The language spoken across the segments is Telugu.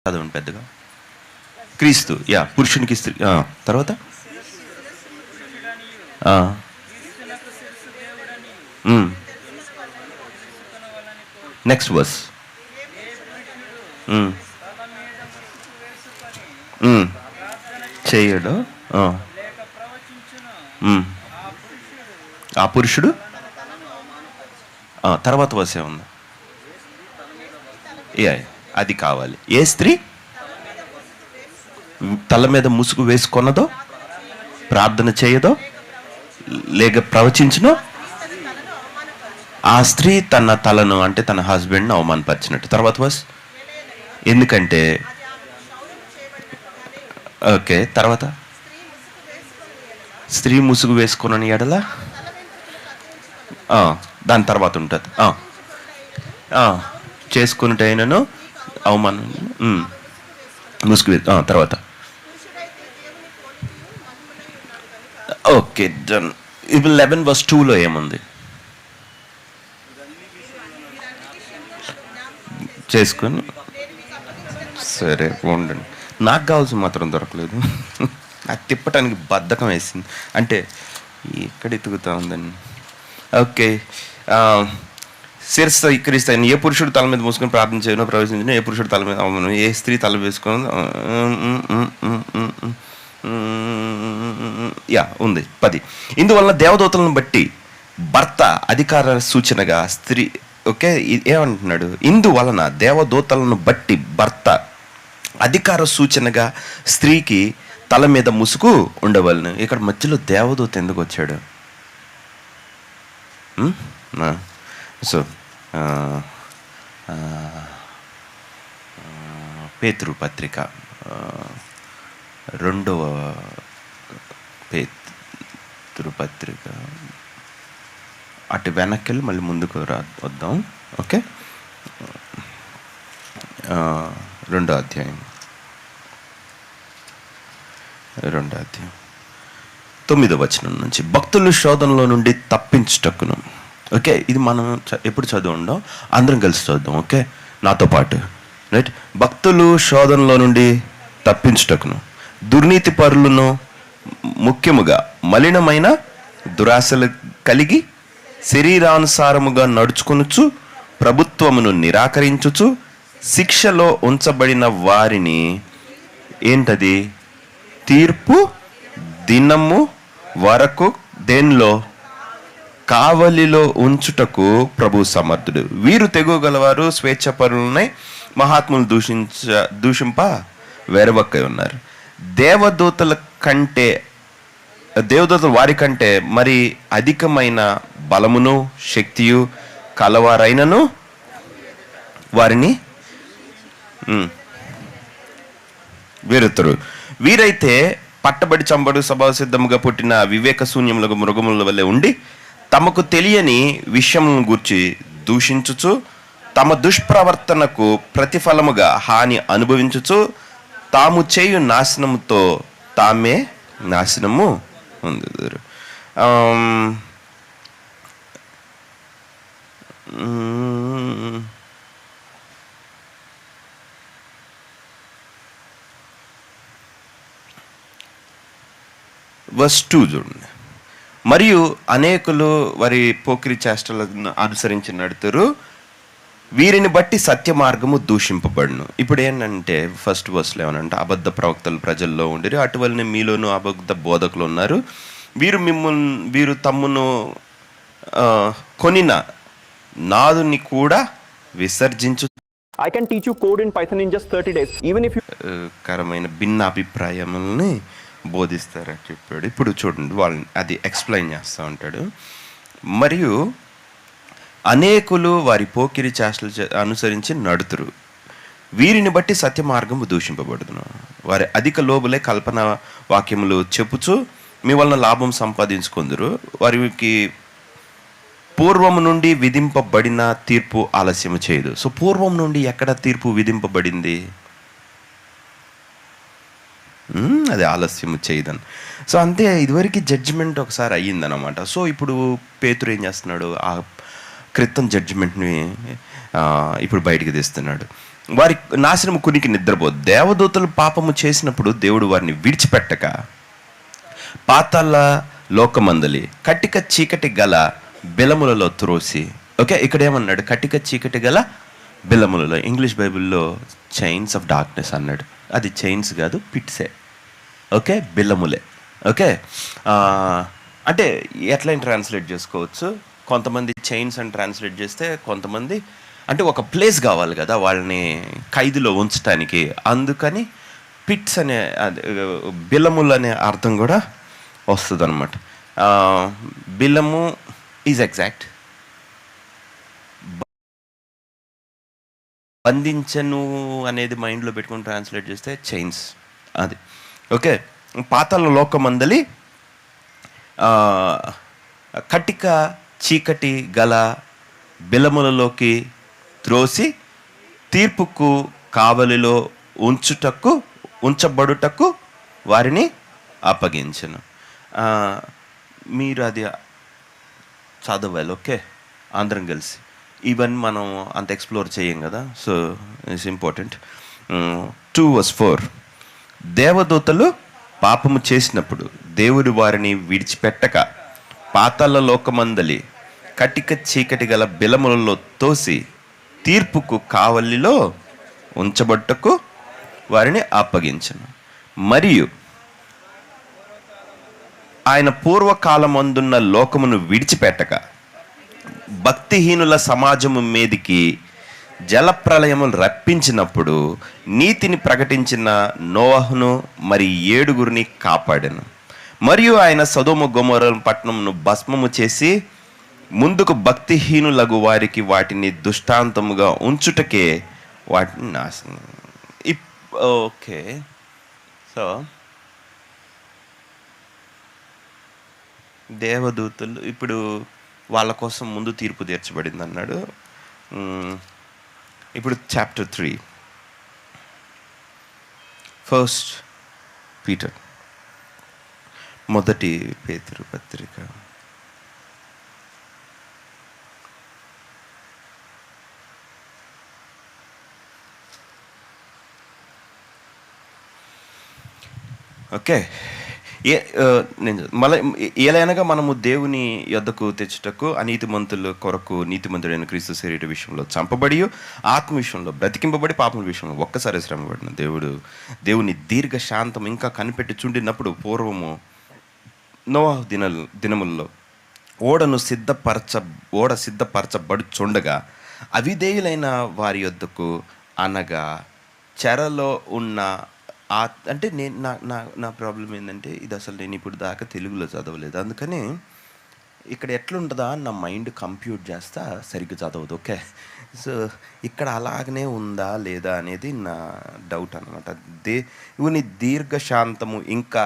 చదవండి పెద్దగా. క్రీస్తు, పురుషునికి స్త్రీ. తర్వాత నెక్స్ట్ వర్స్. చేయడు ఆ పురుషుడు. తర్వాత వర్స్ ఏముంది? అది కావాలి. ఏ స్త్రీ తల మీద ముసుగు వేసుకొన్నదో, ప్రార్థన చేయదో, లేక ప్రవచించునో, ఆ స్త్రీ తన తలను అంటే తన హస్బెండ్ని అవమానపరిచినట్టు. తర్వాత వర్స్. ఎందుకంటే ఓకే, తర్వాత స్త్రీ ముసుగు వేసుకున్న ఎడల దాని తర్వాత ఉంటుంది చేసుకున్నటైనను అవమానం ముసుగు. తర్వాత ఓకే డన్. ఇప్పుడు 11:2 ఏముంది? చేసుకొని సరే ఉండండి. నాకు కావాల్సిన మాత్రం దొరకలేదు. నాకు తిప్పటానికి బద్ధకం వేసింది. అంటే ఎక్కడ ఎత్తుకుతా ఉందని. ఓకే, శిరస్సు ఇక్కడిస్తాను. ఏ పురుషుడు తల మీద మూసుకొని ప్రార్థన చేయను, ప్రవేశించను, ఏ పురుషుడు తల మీద అవమానం, ఏ స్త్రీ తల వేసుకొని ఉంది. 10. ఇందువల్ల దేవదూతలను బట్టి భర్త అధికార సూచనగా స్త్రీ. ఓకే, ఏమంటున్నాడు? ఇందువలన దేవదూతలను బట్టి భర్త అధికార సూచనగా స్త్రీకి తల మీద ముసుగు ఉండవలను. ఇక్కడ మధ్యలో దేవదూత ఎందుకు వచ్చాడు? సో పేతురు పత్రిక 2వ పేతురు పత్రిక అటు వెనక్కి మళ్ళీ ముందుకు వద్దాం. ఓకే, 2వ అధ్యాయం 9వ వచనం నుంచి, భక్తులు శోధనలో నుండి తప్పించుటకును. ఓకే, ఇది మనం ఎప్పుడు చదువుండం? అందరం కలిసి చదువుదాం. ఓకే, నాతో పాటు. రైట్. భక్తులు శోధనలో నుండి తప్పించుటకును, దుర్నీతి పరులను ముఖ్యముగా మలినమైన దురాశలు కలిగి శరీరానుసారముగా నడుచుకొనుచు ప్రభుత్వమును నిరాకరించుచు శిక్షలో ఉంచబడిన వారిని ఏంటది? తీర్పు దినము వరకు దేనిలో? కావలిలో ఉంచుటకు ప్రభు సమర్థుడు. వీరు తెగగలవారు, స్వేచ్ఛపరులనై మహాత్ములు దూషింప వెరవక్కై ఉన్నారు. దేవదూతలు వారి కంటే మరి అధికమైన బలమును శక్తియు కలవారైనను వారిని వేరుతారు. వీరైతే పట్టబడి చంబడు స్వభావ సిద్ధముగా పుట్టిన వివేక శూన్యములకు మృగముల వల్లే ఉండి తమకు తెలియని విషయములను గూర్చి దూషించుచు తమ దుష్ప్రవర్తనకు ప్రతిఫలముగా హాని అనుభవించుచు తాము చేయు నాశనముతో తామే నాశనము పొందుదురు. వర్స్ 2 చూడండి. మరియు అనేకులు వారి పోకిరి చేష్టలను అనుసరించి నడుతురు, వీరిని బట్టి సత్య మార్గము దూషింపబడును. ఇప్పుడు ఏంటంటే ఫస్ట్ వర్స్లో ఏమనంటే, అబద్ధ ప్రవక్తలు ప్రజల్లో ఉండిరి, అటువలనే మీలోనూ అబద్ధ బోధకులు ఉన్నారు. వీరు తమ్మును కొనిన నాదుని కూడా విసర్జించు. I can teach you code in Python in just 30 days. Even if you కరమైన భిన్న అభిప్రాయములని బోధిస్తారని చెప్పాడు. ఇప్పుడు చూడండి, వాళ్ళని అది ఎక్స్ప్లెయిన్ చేస్తూ ఉంటాడు. మరియు అనేకులు వారి పోకిరి చేష్టలు అనుసరించి నడుతురు, వీరిని బట్టి సత్య మార్గము దూషింపబడుదును. వారి అధిక లోబులే కల్పన వాక్యములు చెప్పుచు మీ వలన లాభం సంపాదించుకుందరు. వారికి పూర్వము నుండి విధింపబడిన తీర్పు ఆలస్యము చేయదు. సో పూర్వం నుండి ఎక్కడ తీర్పు విధింపబడింది? అది ఆలస్యము చేయదని. సో అంతే, ఇదివరకు జడ్జిమెంట్ ఒకసారి అయ్యిందనమాట. సో ఇప్పుడు పేతురు ఏం చేస్తున్నాడు? ఆ క్రితం జడ్జిమెంట్ని ఇప్పుడు బయటికి తీస్తున్నాడు. వారి నాశనము కునికి నిద్రపోదు. దేవదూతలు పాపము చేసినప్పుడు దేవుడు వారిని విడిచిపెట్టక పాతాళ లోకమందలి కటిక చీకటి గల బిలములలో త్రోసి. ఓకే, ఇక్కడ ఏమన్నాడు? కటిక చీకటి గల బిలములలో. ఇంగ్లీష్ బైబిల్లో చైన్స్ ఆఫ్ డార్క్నెస్ అన్నాడు. అది చైన్స్ కాదు, పిట్సే. ఓకే, బిలములే. ఓకే, అంటే ఎట్లా ట్రాన్స్లేట్ చేసుకోవచ్చు? కొంతమంది చైన్స్ అని ట్రాన్స్లేట్ చేస్తే, కొంతమంది అంటే ఒక ప్లేస్ కావాలి కదా వాళ్ళని ఖైదులో ఉంచడానికి, అందుకని పిట్స్ అనే బిలములు అనే అర్థం కూడా వస్తుంది అనమాట. బిలము ఈజ్ ఎగ్జాక్ట్. బంధించను అనేది మైండ్లో పెట్టుకుని ట్రాన్స్లేట్ చేస్తే చైన్స్ అది. ఓకే, పాతాళ లోకమందలి కటిక చీకటి గల బిలములలోకి త్రోసి తీర్పుకు కావలిలో ఉంచబడుటకు వారిని అప్పగించను. మీరు అది చదవాలి. ఓకే, అందరం కలిసి. ఈవెన్ మనం అంత ఎక్స్ప్లోర్ చేయం కదా, సో ఇట్స్ ఇంపార్టెంట్. 2:4 దేవదూతలు పాపము చేసినప్పుడు దేవుడు వారిని విడిచిపెట్టక పాతాళ లోకమందలి కటిక చీకటి గల బిలములలో తోసి తీర్పుకు కావలిలో ఉంచబట్టకు వారిని అప్పగించను. మరియు ఆయన పూర్వకాలమందున్న లోకమును విడిచిపెట్టక భక్తిహీనుల సమాజము మీదికి జలప్రలయములు రప్పించినప్పుడు నీతిని ప్రకటించిన నోవహును మరి 7 కాపాడెను. మరియు ఆయన సొదొమ గొమొర్రా పట్టణమును భస్మము చేసి ముందుకు భక్తిహీనులగు వారికి వాటిని దృష్టాంతముగా ఉంచుటకే వాటిని నాశనం. ఓకే, సో దేవదూతలు ఇప్పుడు వాళ్ళ కోసం ముందు తీర్పు తీర్చబడింది అన్నాడు. ఇప్పుడు చాప్టర్ 3, 1 పీటర్, మొదటి పేతురు పత్రిక. ఓకే, మళ్ళీ ఏలైనగా మనము దేవుని యొద్దకు తెచ్చుటకు అనీతిమంతుల కొరకు నీతిమంతుడైన క్రీస్తు శరీర విషయంలో చంపబడి ఆత్మ విషయంలో బ్రతికింపబడి పాపం విషయంలో ఒక్కసారి శ్రమపడిన దేవుని దీర్ఘ శాంతం ఇంకా కనిపెట్టి చుండినప్పుడు పూర్వము నోవహు దినముల్లో ఓడ సిద్ధపరచబడుచుండగా అవిధేయులైన వారి యొద్దకు అనగా చెరలో ఉన్న అంటే నేను నా ప్రాబ్లం ఏంటంటే ఇది అసలు నేను ఇప్పుడు దాకా తెలుగులో చదవలేదు, అందుకని ఇక్కడ ఎట్లుంటుందా నా మైండ్ కంప్యూట్ చేస్తా సరిగ్గా చదవదు. ఓకే, సో ఇక్కడ అలాగనే ఉందా లేదా అనేది నా డౌట్ అనమాట. దేవుని దీర్ఘశాంతము ఇంకా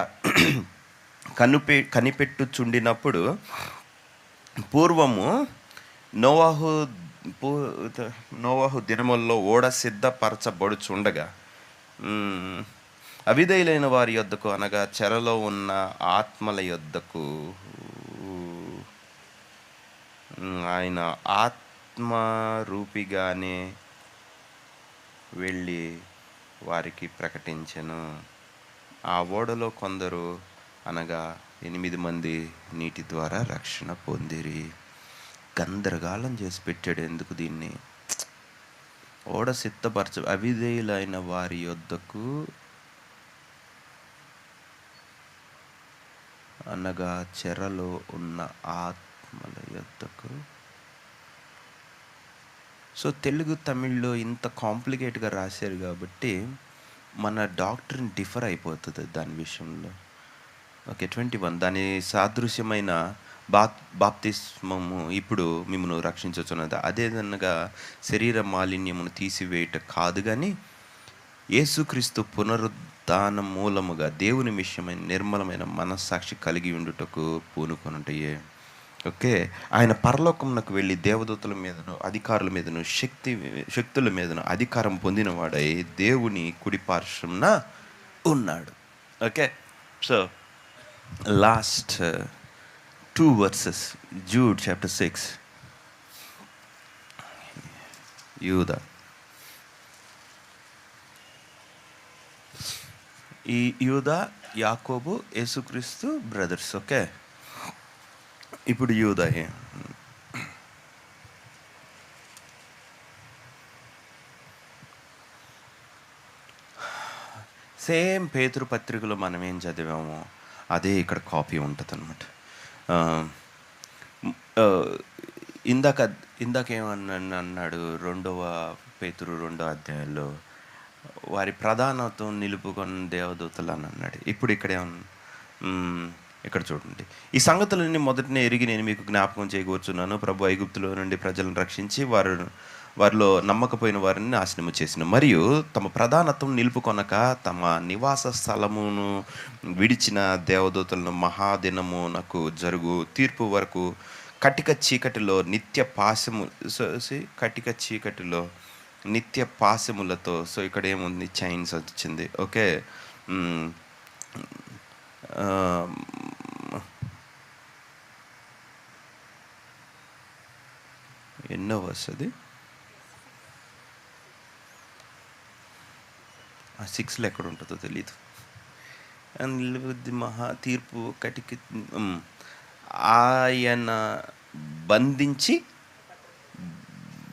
కనిపెట్టుచుండినప్పుడు పూర్వము నోవహు దినముల్లో ఓడ సిద్ధపరచబడుచుండగా అవిధేయులైన వారి యొద్దకు అనగా చెరలో ఉన్న ఆత్మల యొద్దకు ఆయన ఆత్మరూపిగానే వెళ్ళి వారికి ప్రకటించెను. ఆ ఓడలో కొందరు అనగా 8 మంది నీటి ద్వారా రక్షణ పొందిరి. గందరగాళం చేసి పెట్టాడు. ఎందుకు దీన్ని? ఓడ అవిధేయులైన వారి యొద్దకు అనగా చెరలో ఉన్న ఆత్మల యొద్దకు. సో తెలుగు తమిళ్లో ఇంత కాంప్లికేట్గా రాశారు కాబట్టి మన డాక్టరీన్ డిఫర్ అయిపోతుంది దాని విషయంలో. ఓకే, 21 దాని సాదృశ్యమైన బాప్తిస్మము ఇప్పుడు మిమ్మల్ని రక్షించుచున్నది. అదేదనగా శరీర మాలిన్యమును తీసివేయట కాదు, కానీ యేసుక్రీస్తు పునరుద్ధాన మూలముగా దేవుని విషయమైన నిర్మలమైన మనస్సాక్షి కలిగి ఉండుటకు పూనుకొనుటయే. ఓకే, ఆయన పరలోకమునకు వెళ్ళి దేవదూతల మీదను అధికారుల మీదను శక్తుల మీదను అధికారం పొందినవాడై దేవుని కుడి పార్శ్వమున ఉన్నాడు. Okay, so last 2 verses, Jude chapter 6. యూదా ఈ యూదా, యాకోబు, యేసుక్రీస్తు బ్రదర్స్. ఓకే, ఇప్పుడు యూదా సేమ్ పేతురు పత్రికలో మనం ఏం చదివామో అదే ఇక్కడ కాపీ ఉంటుంది అనమాట. ఇందాక అన్నాడు 2వ పేతురు 2వ అధ్యాయంలో వారి ప్రధానత్వం నిలుపుకొని దేవదూతలు అని అన్నాడు. ఇప్పుడు ఇక్కడ చూడండి, ఈ సంగతులన్నీ మొదటనే ఎరిగి నేను మీకు జ్ఞాపకం చేయకూర్చున్నాను. ప్రభు ఐగుప్తులో నుండి ప్రజలను రక్షించి వారిలో నమ్మకపోయిన వారిని నాశనము చేసిన, మరియు తమ ప్రధానత్వం నిలుపుకొనక తమ నివాస స్థలమును విడిచిన దేవదూతలను మహాదినమునకు జరుగు తీర్పు వరకు కటిక చీకటిలో నిత్య పాశములతో. సో ఇక్కడ ఏముంది, చైన్స్ వచ్చింది. ఓకే, ఎన్నో వస్తుంది, 6లో ఎక్కడ ఉంటుందో తెలీదు. మహా తీర్పు కటికి ఆయన బంధించి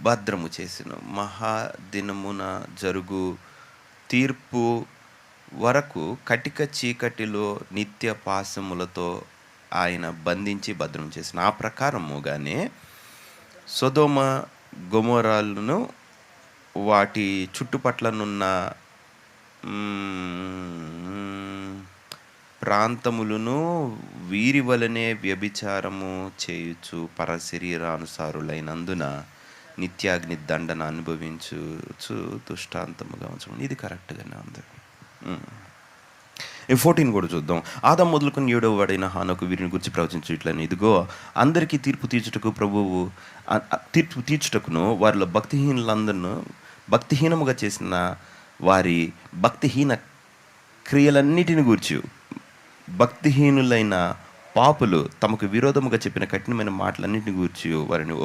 భద్రము చేసిన మహాదినమున జరుగు తీర్పు వరకు కటిక చీకటిలో నిత్య పాశములతో ఆయన బంధించి భద్రం చేసిన. ఆ ప్రకారముగానే సొదొమ గొమొరాలను వాటి చుట్టుపట్లనున్న ప్రాంతములను వీరి వలనే వ్యభిచారము చేయుచు పరశరీరానుసారులైనందున నిత్యాగ్ని దండన అనుభవించు దుష్టాంతముగా ఉంచడం. ఇది కరెక్ట్గానే ఉంది. 14 కూడా చూద్దాం. ఆదాము మొదలుకొని 7వ వాడైన హానోకు వీరిని గురించి ప్రవచించుట్లని, ఇదిగో అందరికీ తీర్పు తీర్చుటకును వారిలో భక్తిహీనముగా చేసిన వారి భక్తిహీన క్రియలన్నిటిని గూర్చి, భక్తిహీనులైన పాపులు తమకు విరోధముగా చెప్పిన కఠినమైన మాటలన్నింటిని గూర్చి వారిని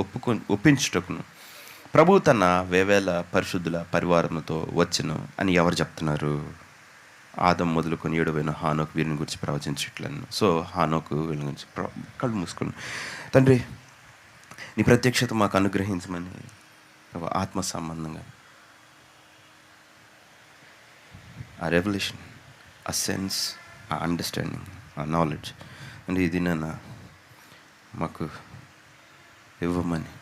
ఒప్పించుటకును ప్రభు తన వేవేల పరిశుద్ధుల పరివారముతో వచ్చును అని ఎవరు చెప్తున్నారు? ఆదాము మొదలుకొని 7వ హానోకు వీరిని గురించి ప్రవచించట్లను. సో హానోకు వీళ్ళ గురించి కళ్ళు మూసుకుని, తండ్రి నీ ప్రత్యక్షత మాకు అనుగ్రహించమని ఆత్మ సంబంధంగా ఆ రెవల్యూషన్, ఆ సెన్స్, ఆ అండర్స్టాండింగ్, ఆ నాలెడ్జ్ అంటే ఇది నన్ను మాకు ఇవ్వమని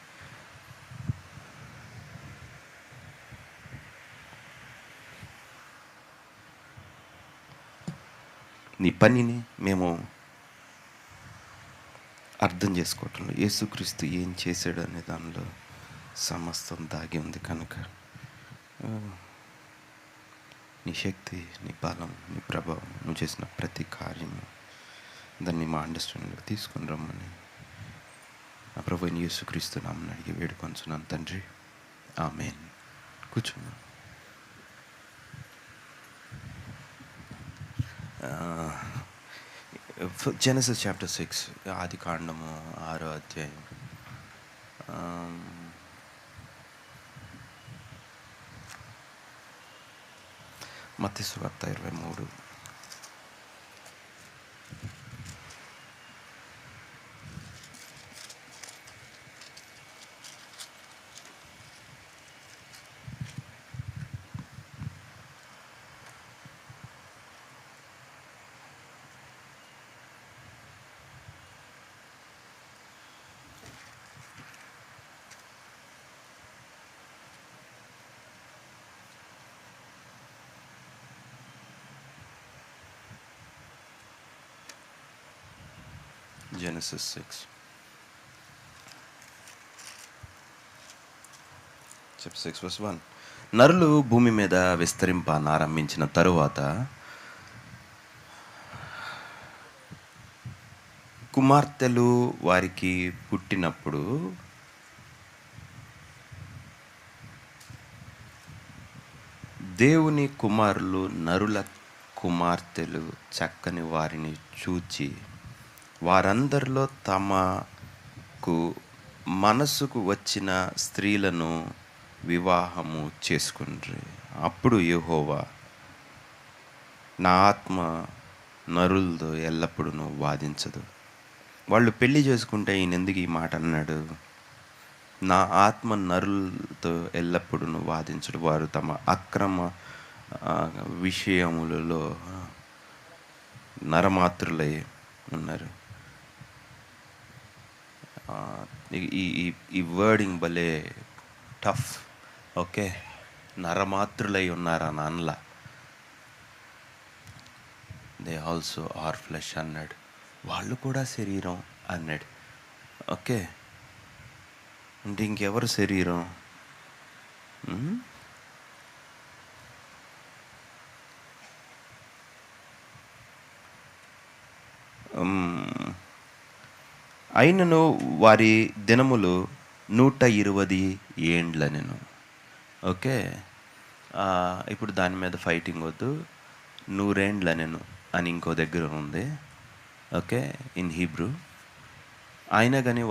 నీ పనిని మేము అర్థం చేసుకోవటంలో యేసుక్రీస్తు ఏం చేశాడు అనే దానిలో సమస్తం దాగి ఉంది కనుక నీ శక్తి, నీ బలం, నీ ప్రభావం, నువ్వు చేసిన ప్రతి కార్యము దాన్ని మా అండర్స్టాండింగ్లో తీసుకొని రమ్మని నా ప్రభువైన యేసుక్రీస్తు నామమున అడిగి వేడుకొంచున్నాను తండ్రి, ఆమేన్. కూర్చున్నా. జెనసిస్ చాప్టర్ 6, ఆది కాండము 6వ అధ్యాయం. మత్తయి సువార్త 23. Genesis 6. Chapter 6 verse 1. నరులు భూమి మీద విస్తరింపనారంభించిన తరువాత కుమార్తెలు వారికి పుట్టినప్పుడు దేవుని కుమారులు నరుల కుమార్తెలు చక్కని వారిని చూచి వారందరిలో తమకు మనసుకు వచ్చిన స్త్రీలను వివాహము చేసుకుండ్రి. అప్పుడు యెహోవా నా ఆత్మ నరులతో ఎల్లప్పుడూ వాదించదు. వాళ్ళు పెళ్లి చేసుకుంటే ఈయన ఎందుకు ఈ మాట అన్నాడు? నా ఆత్మ నరులతో ఎల్లప్పుడూ వాదించడు, వారు తమ అక్రమ విషయములలో నరమాత్రులై ఉన్నారు. ఈ వర్డింగ్ భలే టఫ్. ఓకే, నరమాత్రులై ఉన్నారా నాన్నలా, దే ఆల్సో ఆర్ ఫ్లెష్ అన్నాడు. వాళ్ళు కూడా శరీరం అన్నాడు. ఓకే, అంటే ఇంకెవరు శరీరం? అయినను వారి దినములు 120 ఏండ్లనెను. ఓకే, ఇప్పుడు దాని మీద ఫైటింగ్ వద్దు. 100 ఏండ్లనెను అని ఇంకో దగ్గర ఉంది. Okay, in Hebrew. అయినా కానీ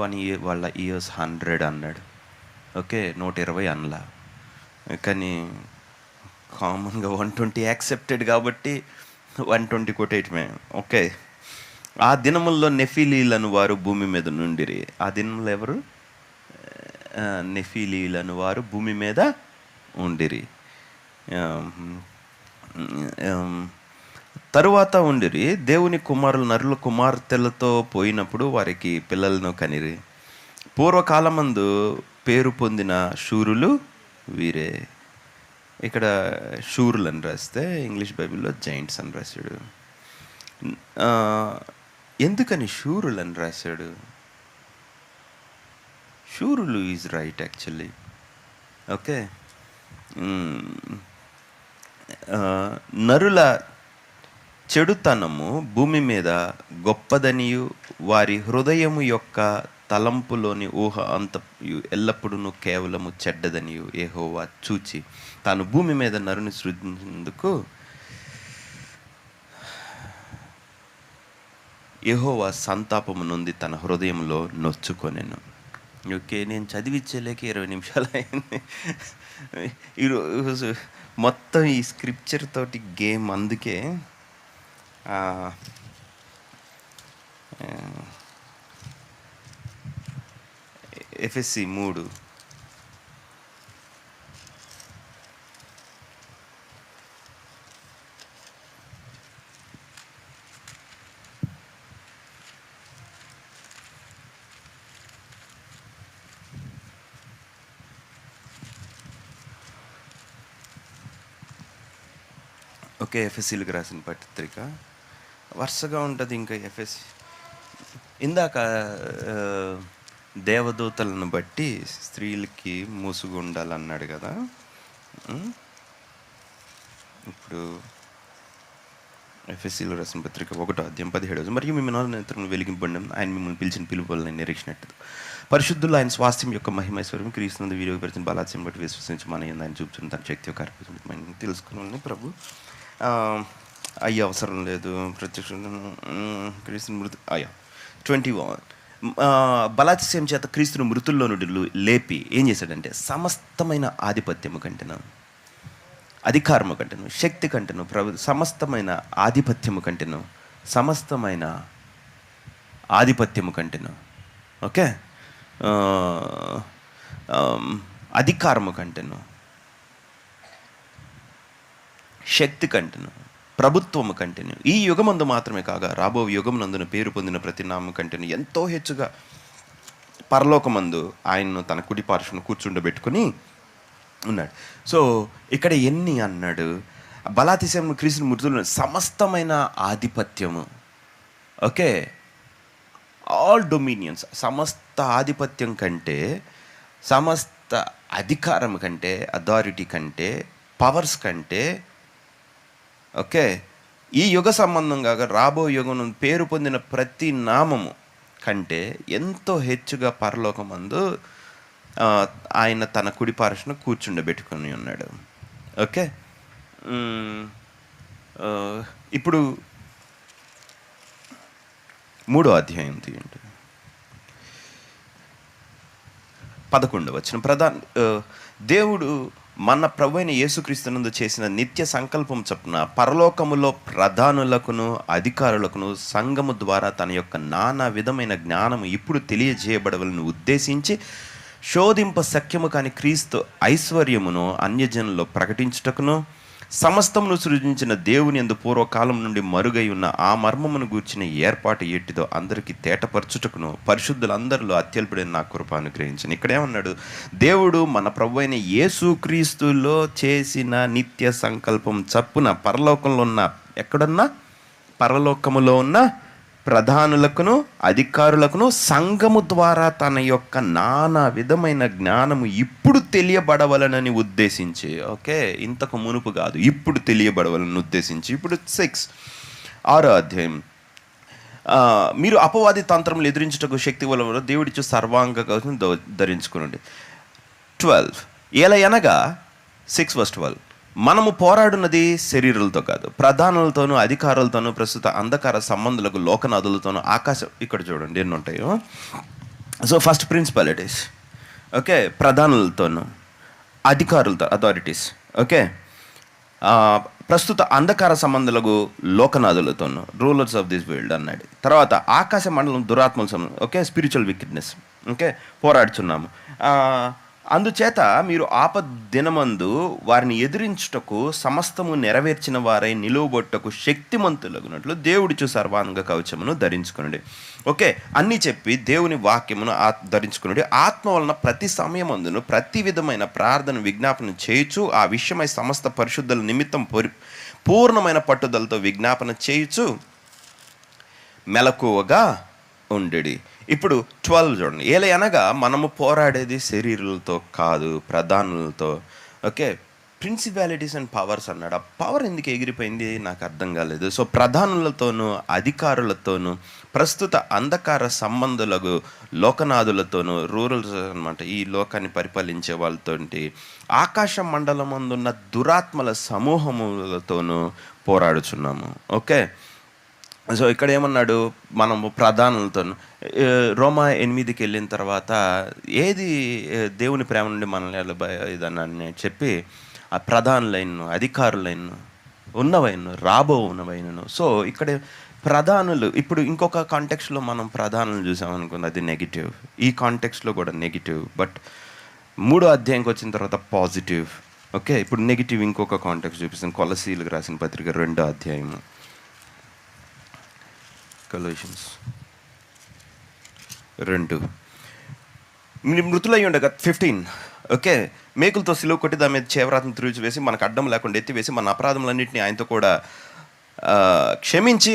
వాళ్ళ ఇయర్స్ 100 అన్నాడు. ఓకే, 120 అనలా. కానీ కామన్గా 120 యాక్సెప్టెడ్ కాబట్టి 120 కొట్టేయటమే. ఓకే, ఆ దినముల్లో నెఫీలీలను వారు భూమి మీద నుండిరి. ఆ దినములు ఎవరు? నెఫీలీలను వారు భూమి మీద ఉండిరి. తరువాత ఉండిరి, దేవుని కుమారులు నరుల కుమార్తెలతో పోయినప్పుడు వారికి పిల్లలను కనిరి. పూర్వకాలమందు పేరు పొందిన శూరులు వీరే. ఇక్కడ శూరులు అని రాస్తే ఇంగ్లీష్ బైబిల్లో జైంట్స్ అని రాశాడు. ఎందుకని శూరులు అని రాశాడు? శూరులు ఈజ్ రైట్ యాక్చువల్లీ. ఓకే, నరుల చెడుతనము భూమి మీద గొప్పదనియు వారి హృదయము యొక్క తలంపులోని ఊహ అంత ఎల్లప్పుడూ కేవలము చెడ్డదనియు యెహోవా చూచి తాను భూమి మీద నరుని సృజించేందుకు యెహోవా సంతాపము నుండి తన హృదయంలో నొచ్చుకొనెను. ఓకే, నేను చదివించలేక 20 నిమిషాలు అయింది. ఈరోజు మొత్తం ఈ స్క్రిప్చర్ తోటి గేమ్. అందుకే ఎఫెసీ 3 ఓకే, ఎఫెసీలకు రాసిన పత్రిక వరుసగా ఉంటుంది. ఇంకా ఎఫెసీ ఇందాక దేవదూతలను బట్టి స్త్రీలకి మూసుగు ఉండాలన్నాడు కదా. ఇప్పుడు ఎఫెసీలో రాసిన పత్రిక 1:17 మరియు మీ నేత్రములు వెలిగింపండి, ఆయన మిమ్మల్ని పిలిచిన పిలుపులను నిరీక్షినట్టు పరిశుద్ధులు ఆయన స్వాస్థ్యం యొక్క మహిమైశ్వర్యం క్రీస్తునందు వినియోగపరిచిన బలాత్యం బట్టి విశ్వసించి మన ఆయన చూపుతున్న తన శక్తి యొక్క అర్పణ తెలుసుకోవాలని ప్రభు. అయ్యి అవసరం లేదు. ప్రత్యక్ష క్రీస్తుని మృతు 21 బలాతిశయం చేత క్రీస్తుని మృతుల్లో నుండి లేపి ఏం చేశాడంటే సమస్తమైన ఆధిపత్యము కంటేను, అధికారము కంటేను, శక్తి కంటేను, సమస్తమైన ఆధిపత్యము కంటేను, సమస్తమైన ఆధిపత్యము కంటేను, ఓకే, అధికారము కంటేను, శక్తి కంటేను, ప్రభుత్వము కంటేను, ఈ యుగమందు మాత్రమే కాగా రాబో యుగమునందున పేరు పొందిన ప్రతి నామము కంటేను ఎంతో హెచ్చుగా పరలోకమందు ఆయన్ను తన కుడి పార్శ్వను కూర్చుండబెట్టుకుని ఉన్నాడు. సో ఇక్కడ ఎన్ని అన్నాడు? బలాతిశయం క్రీస్తుని మృతులు సమస్తమైన ఆధిపత్యము, ఓకే, ఆల్ డొమినియన్స్, సమస్త ఆధిపత్యం కంటే, సమస్త అధికారం కంటే, అథారిటీ కంటే, పవర్స్ కంటే, ఓకే, ఈ యుగ సంబంధంగా రాబో యుగం పేరు పొందిన ప్రతి నామము కంటే ఎంతో హెచ్చుగా పరలోకమందు ఆయన తన కుడి పార్శ్వను కూర్చుండబెట్టుకొని ఉన్నాడు. ఓకే, ఇప్పుడు 3వ అధ్యాయం తీయండి. 11వ వచనం. దేవుడు మన ప్రభువైన యేసుక్రీస్తునందు చేసిన నిత్య సంకల్పం చొప్పున పరలోకములో ప్రధానులకును అధికారులకును సంఘము ద్వారా తన యొక్క నానా విధమైన జ్ఞానము ఇప్పుడు తెలియజేయబడవలను ఉద్దేశించి శోధింప సఖ్యము కాని క్రీస్తు ఐశ్వర్యమును అన్యజనుల్లో ప్రకటించుటకును సమస్తమును సృజించిన దేవుని యందు పూర్వకాలం నుండి మరుగై ఉన్న ఆ మర్మమును గూర్చిన ఏర్పాటు ఎట్టిదో అందరికీ తేటపరచుటకును పరిశుద్ధులందరిలో అత్యల్పుడైన నా కృప అనుగ్రహించను. ఇక్కడేమన్నాడు? దేవుడు మన ప్రభువైన యేసుక్రీస్తులో చేసిన నిత్య సంకల్పం చప్పున పరలోకంలో ఉన్న, ఎక్కడున్నా పరలోకములో ఉన్న ప్రధానులకును అధికారులకును సంఘము ద్వారా తన యొక్క నానా విధమైన జ్ఞానము ఇప్పుడు తెలియబడవలనని ఉద్దేశించి, ఓకే, ఇంతకు మునుపు కాదు, ఇప్పుడు తెలియబడవలని ఉద్దేశించి. ఇప్పుడు 6వ అధ్యాయం. మీరు అపవాది తంత్రములు ఎదిరించుటకు శక్తి వల్ల దేవుడిచ్చు సర్వాంగ కవచం ధరించుకునండి. 12 ఏలయనగా 6:12 మనము పోరాడున్నది శరీరులతో కాదు, ప్రధానులతోనూ అధికారులతోనూ ప్రస్తుత అంధకార సంబంధులకు లోకనాథులతోనూ ఆకాశం. ఇక్కడ చూడండి ఎన్ని ఉంటాయో. సో ఫస్ట్ ప్రిన్సిపాలిటీస్, ఓకే, ప్రధానులతోనూ అధికారులతో అథారిటీస్, ఓకే, ప్రస్తుత అంధకార సంబంధులకు లోకనాథులతోనూ రూలర్స్ ఆఫ్ దిస్ వరల్డ్ అన్నాడు. తర్వాత ఆకాశ మండలం దురాత్మల సంబంధం, ఓకే, స్పిరిచువల్ వికెడ్నెస్, ఓకే, పోరాడుచున్నాము. అందుచేత మీరు ఆపద్దినమందు వారిని ఎదిరించుటకు సమస్తము నెరవేర్చిన వారై నిలువబొట్టకు శక్తిమంతులగునట్లు దేవుడిచు సర్వాంగ కవచమును ధరించుకునండి. ఓకే, అన్నీ చెప్పి దేవుని వాక్యమును ధరించుకునండి. ఆత్మ వలన ప్రతి సమయమందును ప్రతి విధమైన ప్రార్థన విజ్ఞాపన చేయుచు ఆ విషయమై సమస్త పరిశుద్ధుల నిమిత్తం పూర్ణమైన పట్టుదలతో విజ్ఞాపన చేయుచు మెలకువగా ఉండేది. ఇప్పుడు 12 చూడండి. ఏలయనగా మనము పోరాడేది శరీరులతో కాదు, ప్రధానులతో, ఓకే, ప్రిన్సిపాలిటీస్ అండ్ పవర్స్ అన్నాడు. ఆ పవర్ ఎందుకు ఎగిరిపోయింది నాకు అర్థం కాలేదు. సో ప్రధానులతోనూ అధికారులతోనూ ప్రస్తుత అంధకార సంబంధులకు లోకనాథులతోనూ రూరల్స్ అనమాట, ఈ లోకాన్ని పరిపాలించే వాళ్ళతోటి ఆకాశ మండలమందున్న దురాత్మల సమూహములతోనూ పోరాడుచున్నాము. ఓకే, సో ఇక్కడ ఏమన్నాడు? మనము ప్రధానులతో రోమా 8కి వెళ్ళిన తర్వాత ఏది దేవుని ప్రేమ నుండి మనల్ని ఇదన్నీ చెప్పి ఆ ప్రధానులైన అధికారులైన ఉన్నవైన రాబో ఉన్నవైనను. సో ఇక్కడ ప్రధానులు, ఇప్పుడు ఇంకొక కాంటెక్స్లో మనం ప్రధానులు చూసామనుకుంది, అది నెగిటివ్. ఈ కాంటెక్స్లో కూడా నెగిటివ్, బట్ 3వ అధ్యాయంకి వచ్చిన తర్వాత పాజిటివ్. ఓకే, ఇప్పుడు నెగిటివ్ ఇంకొక కాంటెక్స్ట్ చూపిస్తాను. కొలసీలకు రాసిన పత్రిక 2వ అధ్యాయము, కొలొషియన్స్ 2. మృతులై ఉండగా 15, ఓకే, మేకులతో సిలువ కొట్టి దాని మీద చేవరాత్ని తుడిచి వేసి మనకు అడ్డం లేకుండా ఎత్తివేసి మన అపరాధములన్నింటినీ ఆయనతో కూడా క్షమించి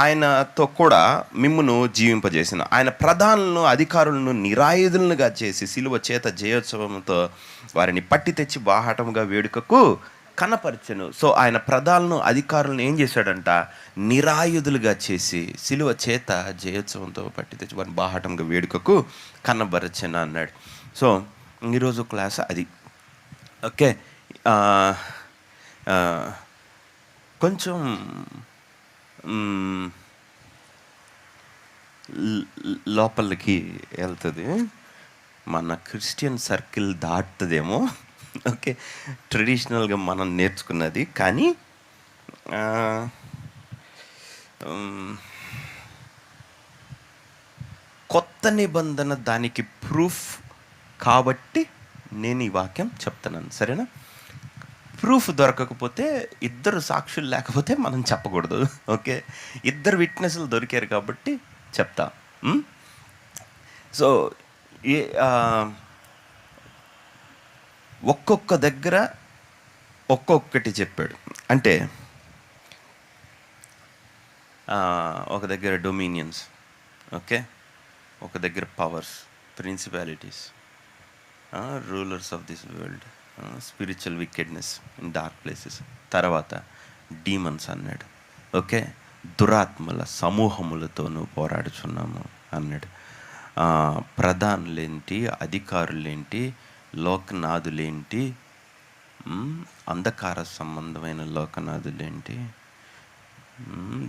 ఆయనతో కూడా మిమ్మును జీవింపజేసిన ఆయన ప్రధానులను అధికారులను నిరాయుధులుగా చేసి సిలువ చేత జయోత్సవంతో వారిని పట్టి తెచ్చి బాహాటముగా వేడుకకు కనపరచెను. సో ఆయన ప్రధానులను అధికారులను ఏం చేశాడంట? నిరాయుధులుగా చేసి సిలువ చేత జయోత్సవంతో పట్టి తెచ్చి వారిని బాహాటంగా వేడుకకు కనబరచెను అన్నాడు. సో ఈరోజు క్లాస్ అది. ఓకే, కొంచెం లోపలికి వెళ్తుంది, మన క్రిస్టియన్ సర్కిల్ దాటుతుందేమో. ఓకే, ట్రెడిషనల్గా మనం నేర్చుకున్నది, కానీ కొత్త నిబంధన దానికి ప్రూఫ్ కాబట్టి నేను ఈ వాక్యం చెప్తున్నాను, సరేనా? ప్రూఫ్ దొరకకపోతే, ఇద్దరు సాక్షులు లేకపోతే మనం చెప్పకూడదు. ఓకే, ఇద్దరు విట్నెస్లు దొరికారు కాబట్టి చెప్తా. సో ఒక్కొక్క దగ్గర ఒక్కొక్కటి చెప్పాడు. అంటే ఒక దగ్గర డొమినియన్స్, ఓకే, ఒక దగ్గర powers, principalities, rulers of this world, spiritual wickedness in dark places, తర్వాత డీమన్స్ అన్నాడు. ఓకే, దురాత్మల సమూహములతోనూ పోరాడుచున్నాము అన్నాడు. ప్రధానులేంటి, అధికారులేంటి, లోకనాథులేంటి, అంధకార సంబంధమైన లోకనాథులేంటి,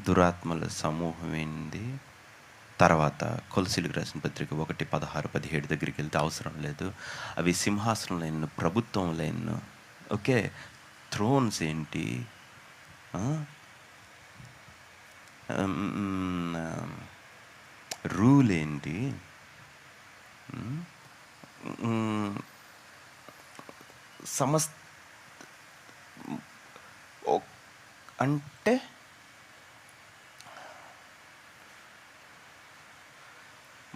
దురాత్మల సమూహం ఏంటి, తర్వాత కొలసీలకు రాసిన పత్రిక 1:16-17 దగ్గరికి వెళ్తే అవసరం లేదు. అవి సింహాసనంలో ఎన్నో, ప్రభుత్వంలో ఎన్నో, ఓకే, థ్రోన్స్ ఏంటి, రూల్ ఏంటి, సమస్ అంటే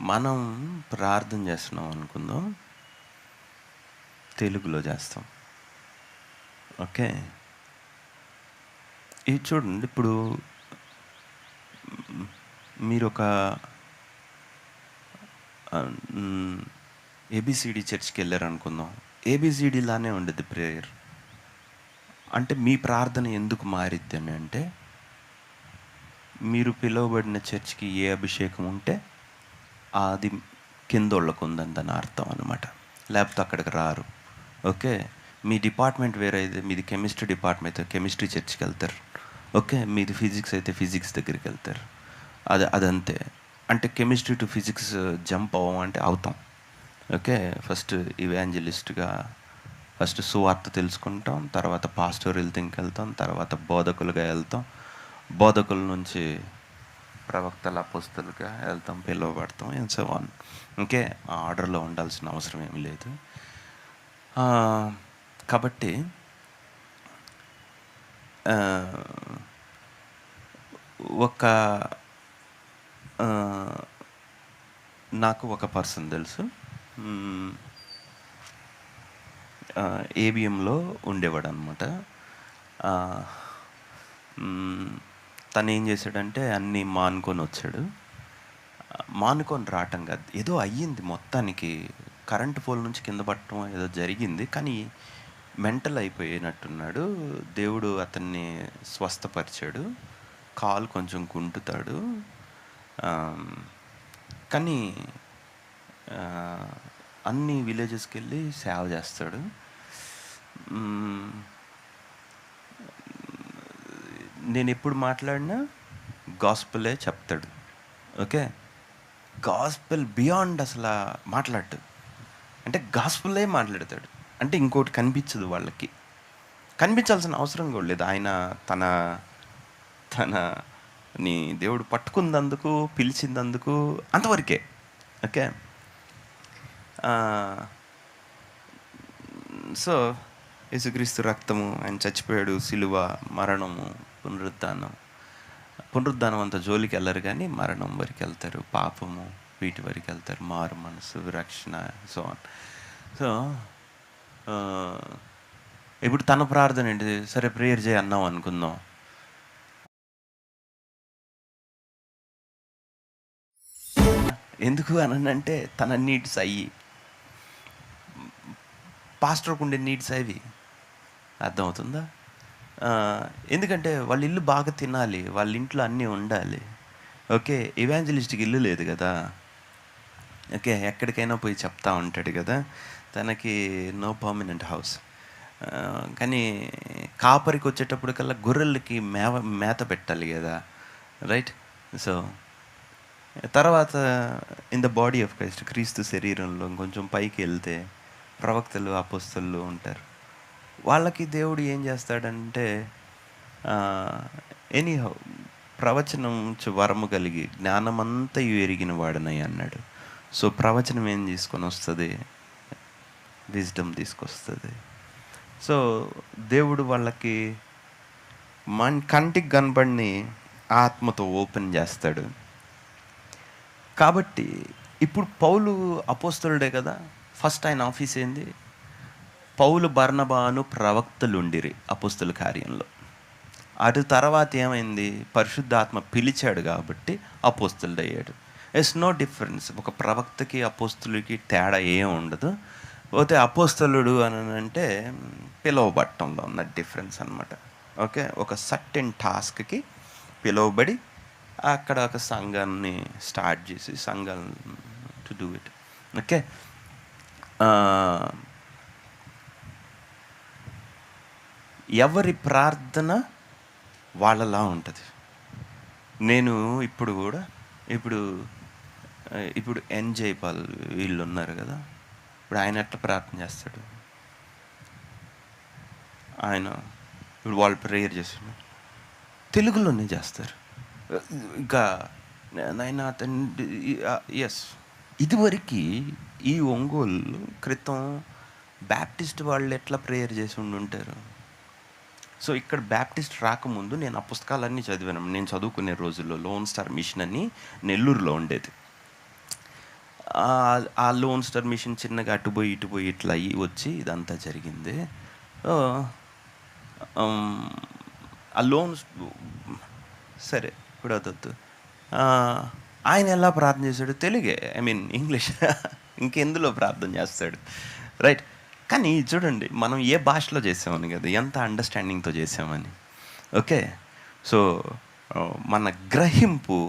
మనం ప్రార్థన చేస్తున్నాం అనుకుందాం, తెలుగులో చేస్తాం, ఓకే. ఇది చూడండి, ఇప్పుడు మీరు ఒక ఏబిసిడి చర్చ్కి వెళ్ళారు అనుకుందాం, ఏబిసిడిలానే ఉండేది ప్రేయర్. అంటే మీ ప్రార్థన ఎందుకు మారిద్ది అని అంటే, మీరు పిలువబడిన చర్చ్కి ఏ అభిషేకం ఉంటే అది కిందోళ్ళకు ఉందని అర్థం అనమాట. లేకపోతే అక్కడికి రారు, ఓకే. మీ డిపార్ట్మెంట్ వేరే అయితే, మీది కెమిస్ట్రీ డిపార్ట్మెంట్ అయితే కెమిస్ట్రీ చర్చ్కి వెళ్తారు, ఓకే. మీది ఫిజిక్స్ అయితే ఫిజిక్స్ దగ్గరికి వెళ్తారు. అదంతే. అంటే కెమిస్ట్రీ టు ఫిజిక్స్ జంప్ అవ్వమంటే అవుతాం, ఓకే. ఫస్ట్ ఇవాంజలిస్ట్గా ఫస్ట్ సువార్త తెలుసుకుంటాం, తర్వాత పాస్టోరియల్ థింగ్కి వెళ్తాం, తర్వాత బోధకులుగా వెళ్తాం, బోధకుల నుంచి ప్రవక్తల అపోస్తలుగా వెళ్తాం, పిలువబడతాం, అండ్ సో ఆన్, ఓకే. ఆ ఆర్డర్లో ఉండాల్సిన అవసరం ఏమి లేదు. కాబట్టి నాకు ఒక పర్సన్ తెలుసు, ఏబిఎంలో ఉండేవాడు అనమాట. తను ఏం చేశాడంటే అన్నీ మానుకొని వచ్చాడు. మానుకొని రావటం కాదు, ఏదో అయ్యింది మొత్తానికి, కరెంటు పోల్ నుంచి కింద పడటం ఏదో జరిగింది, కానీ మెంటల్ అయిపోయినట్టున్నాడు. దేవుడు అతన్ని స్వస్థపరిచాడు, కాలు కొంచెం కుంటుతాడు, కానీ అన్ని విలేజెస్కి వెళ్ళి సేవ చేస్తాడు. నేను ఎప్పుడు మాట్లాడినా గాస్పెలే చెప్తాడు, ఓకే. గాస్పెల్ బియాండ్ అసలు మాట్లాడు, అంటే గాస్పెలే మాట్లాడతాడు. అంటే ఇంకోటి కనిపించదు వాళ్ళకి, కనిపించాల్సిన అవసరం కూడా లేదు. ఆయన తనని దేవుడు పట్టుకున్నందుకు, పిలిచిందందుకు అంతవరకే, ఓకే. సో యేసుక్రీస్తు రక్తము, ఆయన చచ్చిపోయాడు, సిలువ, మరణము, పునరుద్ధానం అంత జోలికి వెళ్ళరు, కానీ మరణం వరకు వెళ్తారు, పాపము వీటి వరకు వెళ్తారు, మారు మనసు, రక్షణ, సో ఆన్. సో ఇప్పుడు తన ప్రార్థన ఏంటి, సరే ప్రేయర్ చేయి అన్నాం అనుకుందాం, ఎందుకు అని అంటే తన నీడ్స్ అయ్యి, పాస్టర్కు ఉండే నీడ్స్ అవి, అర్థమవుతుందా? ఎందుకంటే వాళ్ళ ఇల్లు బాగా తినాలి, వాళ్ళ ఇంట్లో అన్నీ ఉండాలి, ఓకే. ఇవాంజలిస్ట్కి ఇల్లు లేదు కదా, ఓకే. ఎక్కడికైనా పోయి చెప్తా ఉంటాడు కదా, తనకి నో పర్మనెంట్ హౌస్, కానీ కాపరికి వచ్చేటప్పటికల్లా గొర్రెలకి మేత పెట్టాలి కదా, రైట్. సో తర్వాత in the body of Christ, క్రీస్తు శరీరంలో కొంచెం పైకి వెళ్తే ప్రవక్తలు, అపోస్తలు ఉంటారు. వాళ్ళకి దేవుడు ఏం చేస్తాడంటే, ఎనీహౌ ప్రవచనం వరము కలిగి జ్ఞానమంతయు ఎరిగిన వాడనై అన్నాడు. సో ప్రవచనం ఏం తీసుకొని వస్తుంది, విజ్డమ్ తీసుకొస్తుంది. సో దేవుడు వాళ్ళకి కంటికి కనబడిని ఆత్మతో ఓపెన్ చేస్తాడు. కాబట్టి ఇప్పుడు పౌలు అపోస్తలుడే కదా, ఫస్ట్ ఆయన ఆఫీస్ ఏంది, పౌలు, బర్నబాను ప్రవక్తలు ఉండిరి అపోస్తల కార్యంలో. అటు తర్వాత ఏమైంది, పరిశుద్ధాత్మ పిలిచాడు కాబట్టి అపోస్తలుడు అయ్యాడు. ఇట్స్ నో డిఫరెన్స్, ఒక ప్రవక్తకి అపోస్తలుడికి తేడా ఏం ఉండదు. పోతే అపోస్తలుడు అని అంటే పిలువబట్టంలో ఉన్న డిఫరెన్స్ అనమాట, ఓకే. ఒక సర్టెన్ టాస్క్కి పిలువబడి అక్కడ ఒక సంఘాన్ని స్టార్ట్ చేసి, సంఘాన్ని టు డూ ఇట్, ఓకే. ఎవరి ప్రార్థన వాళ్ళలా ఉంటుంది. నేను ఇప్పుడు ఇప్పుడు ఎన్ జైపాల్ వీళ్ళు ఉన్నారు కదా, ఇప్పుడు ఆయన ఎట్లా ప్రార్థన చేస్తాడు? ఆయన ఇప్పుడు వాళ్ళు ప్రేయర్ చేస్తున్నారు, తెలుగులోనే చేస్తారు. ఇంకా నాయన తండ్రి, ఎస్. ఇదివరకు ఈ ఒంగోలు క్రితం బ్యాప్టిస్ట్ వాళ్ళు ఎట్లా ప్రేయర్ చేసి ఉండుంటారు? సో ఇక్కడ బ్యాప్టిస్ట్ రాకముందు నేను ఆ పుస్తకాలన్నీ చదివాను. నేను చదువుకునే రోజుల్లో లోన్ స్టార్ మిషన్ అని నెల్లూరులో ఉండేది. ఆ లోన్ స్టార్ మిషన్ చిన్నగా అటుపోయి ఇటుపోయి ఇట్లా అయ్యి వచ్చి ఇదంతా జరిగింది. ఆ లోన్స్ సరే ఇప్పుడు వద్దు. ఆయన ఎలా ప్రార్థన చేశాడు? తెలుగే, ఐ మీన్ ఇంగ్లీష్, ఇంకెందులో ప్రార్థన చేస్తాడు, రైట్? కానీ చూడండి, మనం ఏ భాషలో చేసామని కదా, ఎంత అండర్స్టాండింగ్తో చేసామని. ఓకే, సో మన గ్రహింపు,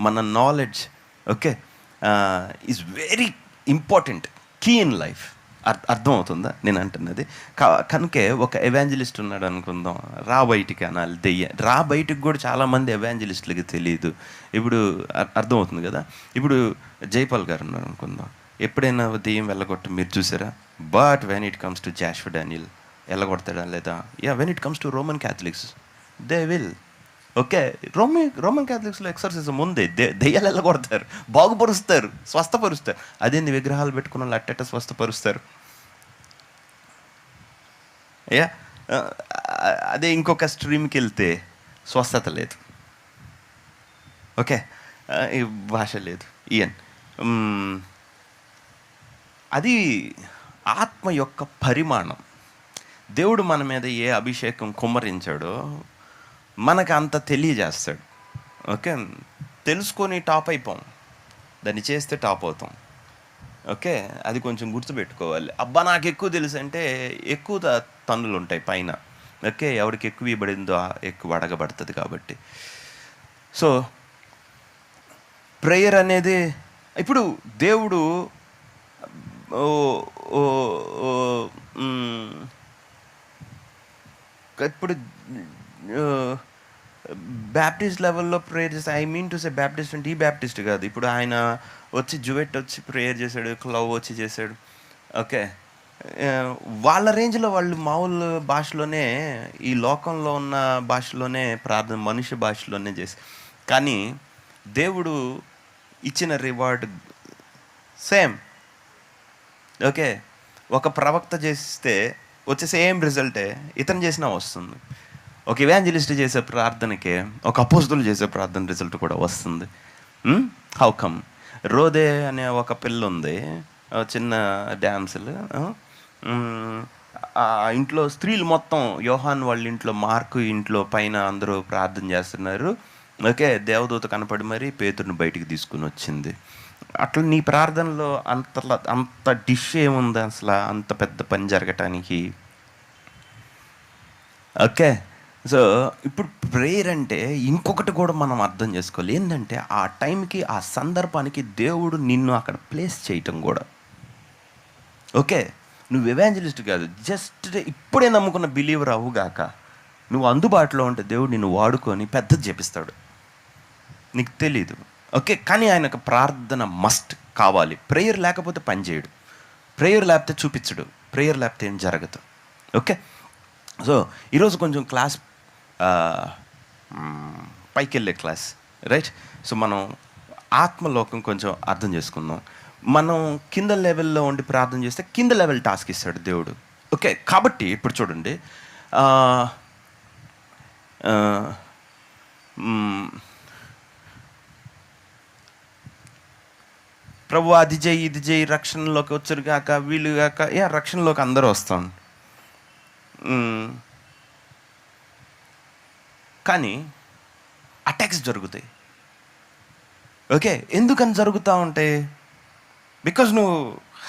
మన knowledge, okay, is very important, key in life. అర్థమవుతుందా నేను అంటున్నది? కనుకే ఒక ఎవాంజలిస్ట్ ఉన్నాడు అనుకుందాం, రా బయటికి అనాలి దెయ్య, రా బయటికి కూడా చాలామంది ఎవాంజలిస్టులకి తెలియదు. ఇప్పుడు అర్థమవుతుంది కదా. ఇప్పుడు జైపాల్ గారు ఉన్నారు అనుకుందాం, ఎప్పుడైనా దెయ్యం వెళ్ళగొట్ట మీరు చూసారా? But when it comes to Joshua Daniel వెళ్ళగొడతాడా లేదా? When it comes to Roman Catholics they will. Okay, Roman క్యాథలిక్స్లో ఎక్సర్సిజం ఉంది, దెయ్యాలు వెళ్ళగొడతారు, బాగుపరుస్తారు, స్వస్థపరుస్తారు. అదేంది విగ్రహాలు పెట్టుకున్న వాళ్ళు అట్టట స్వస్థపరుస్తారు? అదే ఇంకొక స్ట్రీమ్కి వెళ్తే స్వస్థత లేదు. ఓకే, ఈ భాష లేదు, ఈయన్. అది ఆత్మ యొక్క పరిమాణం. దేవుడు మన మీద ఏ అభిషేకం కుమ్మరించాడో మనకు అంత తెలియజేస్తాడు. ఓకే, తెలుసుకొని టాప్ అయిపోం, దాన్ని చేస్తే టాప్ అవుతాం. ఓకే, అది కొంచెం గుర్తుపెట్టుకోవాలి. అబ్బా నాకు ఎక్కువ తెలుసు అంటే ఎక్కువ తన్నులు ఉంటాయి పైన. ఓకే, ఎవరికి ఎక్కువ ఇవ్వబడిందో ఎక్కువ అడగబడుతుంది కాబట్టి. సో ప్రేయర్ అనేది ఇప్పుడు దేవుడు ఇప్పుడు బ్యాప్టిస్ట్ లెవెల్లో ప్రేయర్ చేస్తే, I mean to say Baptist అంటే ఈ బ్యాప్టిస్ట్ కాదు. ఇప్పుడు ఆయన వచ్చి జువెట్ వచ్చి ప్రేయర్ చేశాడు, క్లవ్ వచ్చి చేశాడు. ఓకే, వాళ్ళ రేంజ్లో వాళ్ళు మామూలు భాషలోనే, ఈ లోకంలో ఉన్న భాషలోనే ప్రార్థన, మనుష్య భాషలోనే చేసి, కానీ దేవుడు ఇచ్చిన రివార్డ్ సేమ్. ఓకే, ఒక ప్రవక్త చేస్తే వచ్చే సేమ్ రిజల్టే ఇతను చేసినా వస్తుంది. ఒక ఇవాంజలిస్ట్ చేసే ప్రార్థనకే ఒక అపోస్తులు చేసే ప్రార్థన రిజల్ట్ కూడా వస్తుంది. How come? రోదే అనే ఒక పిల్ల ఉంది, చిన్న డ్యాన్సులు. ఆ ఇంట్లో స్త్రీలు మొత్తం, యోహాన్ వాళ్ళ ఇంట్లో, మార్కు ఇంట్లో పైన అందరూ ప్రార్థన చేస్తున్నారు. ఓకే, దేవదూత కనపడి మరి పేతురుని బయటికి తీసుకుని వచ్చింది. అట్లా నీ ప్రార్థనలో అంత డిష్ ఏముంది అసలు, అంత పెద్ద పని జరగటానికి? ఓకే, సో ఇప్పుడు ప్రేయర్ అంటే ఇంకొకటి కూడా మనం అర్థం చేసుకోవాలి. ఏంటంటే ఆ టైంకి, ఆ సందర్భానికి దేవుడు నిన్ను అక్కడ ప్లేస్ చేయటం కూడా. ఓకే, నువ్వు ఎవాంజలిస్ట్ కాదు, జస్ట్ ఇప్పుడే నమ్ముకున్న బిలీవర్ అవ్వుగాక, నువ్వు అందుబాటులో ఉంటే దేవుడు నిన్ను వాడుకొని పెద్దది చేపిస్తాడు, నీకు తెలీదు. ఓకే, కానీ ఆయనకు ప్రార్థన మస్ట్ కావాలి. ప్రేయర్ లేకపోతే పని చేయడు, ప్రేయర్ లేకపోతే చూపించడు, ప్రేయర్ లేకపోతే ఏం జరగదు. ఓకే, సో ఈరోజు కొంచెం క్లాస్ పైకి వెళ్ళే క్లాస్, రైట్? సో మనం ఆత్మలోకం కొంచెం అర్థం చేసుకుందాం. మనం కింద లెవెల్లో ఉండి ప్రార్థన చేస్తే కింద లెవెల్ టాస్క్ ఇస్తాడు దేవుడు. ఓకే, కాబట్టి ఇప్పుడు చూడండి, ప్రభు అది చేయి ఇది చేయి, రక్షణలోకి వచ్చారు కాక వీళ్ళు కాక, రక్షణలోకి అందరూ వస్తాం. కానీ అటాక్స్ జరుగుతాయి. ఓకే, ఎందుకని జరుగుతూ ఉంటాయి? బికాజ్ నువ్వు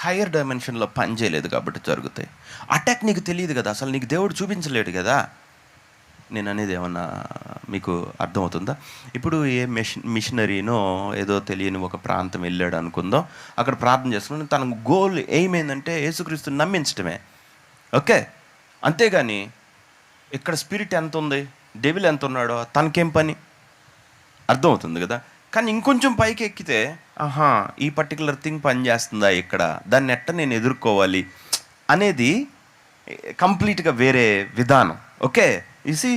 హయ్యర్ డైమెన్షన్లో పని చేయలేదు కాబట్టి జరుగుతాయి. అటాక్ నీకు తెలియదు కదా, అసలు నీకు దేవుడు చూపించలేడు కదా. నేను అనేది ఏమన్నా మీకు అర్థమవుతుందా? ఇప్పుడు ఏ మిషనరీనో ఏదో తెలియని ఒక ప్రాంతం వెళ్ళాడు అనుకుందాం, అక్కడ ప్రార్థన చేస్తున్నాడు, తన గోల్ ఏమైందంటే యేసుక్రీస్తుని నమ్మించడమే. ఓకే, అంతేగాని ఇక్కడ స్పిరిట్ ఎంత ఉంది, డెవిల్ ఎంత ఉన్నాడో తనకేం పని? అర్థమవుతుంది కదా. కానీ ఇంకొంచెం పైకి ఎక్కితే ఆహా ఈ పర్టికులర్ థింగ్ పనిచేస్తుందా ఇక్కడ, దాన్ని ఎట్ట నేను ఎదుర్కోవాలి అనేది కంప్లీట్గా వేరే విధానం. ఓకే, ఇసి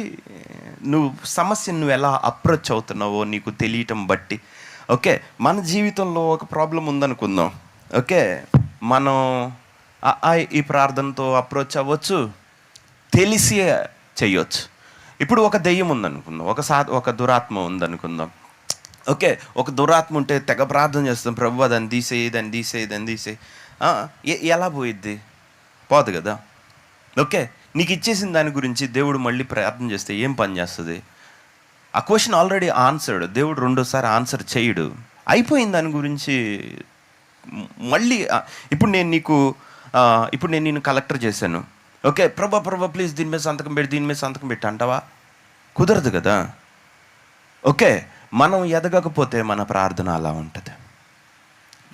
నువ్వు సమస్యను నువ్వు ఎలా అప్రోచ్ అవుతున్నావో నీకు తెలియటం బట్టి. ఓకే, మన జీవితంలో ఒక ప్రాబ్లం ఉందనుకుందాం. ఓకే, మనం ఈ ప్రార్థనతో అప్రోచ్ అవ్వచ్చు, తెలిసి చెయ్యొచ్చు. ఇప్పుడు ఒక దెయ్యం ఉందనుకుందాం, ఒక దురాత్మ ఉందనుకుందాం. ఓకే, ఒక దురాత్మ ఉంటే తెగ ప్రార్థన చేస్తాం, ప్రభు దాన్ని తీసేయి. ఎలా పోయిద్ది? పోదు కదా. ఓకే, నీకు ఇచ్చేసిన దాని గురించి దేవుడు మళ్ళీ ప్రార్థన చేస్తే ఏం పని చేస్తుంది? ఆ క్వశ్చన్ ఆల్రెడీ ఆన్సర్డ్. దేవుడు రెండోసారి ఆన్సర్ చేయడు, అయిపోయింది దాని గురించి. మళ్ళీ ఇప్పుడు నేను నిన్ను కలెక్టర్ చేశాను. ఓకే, ప్రభా ప్లీజ్ దీని మీద సంతకం పెట్టి అంటావా? కుదరదు కదా. ఓకే, మనం ఎదగకపోతే మన ప్రార్థన అలా ఉంటుంది.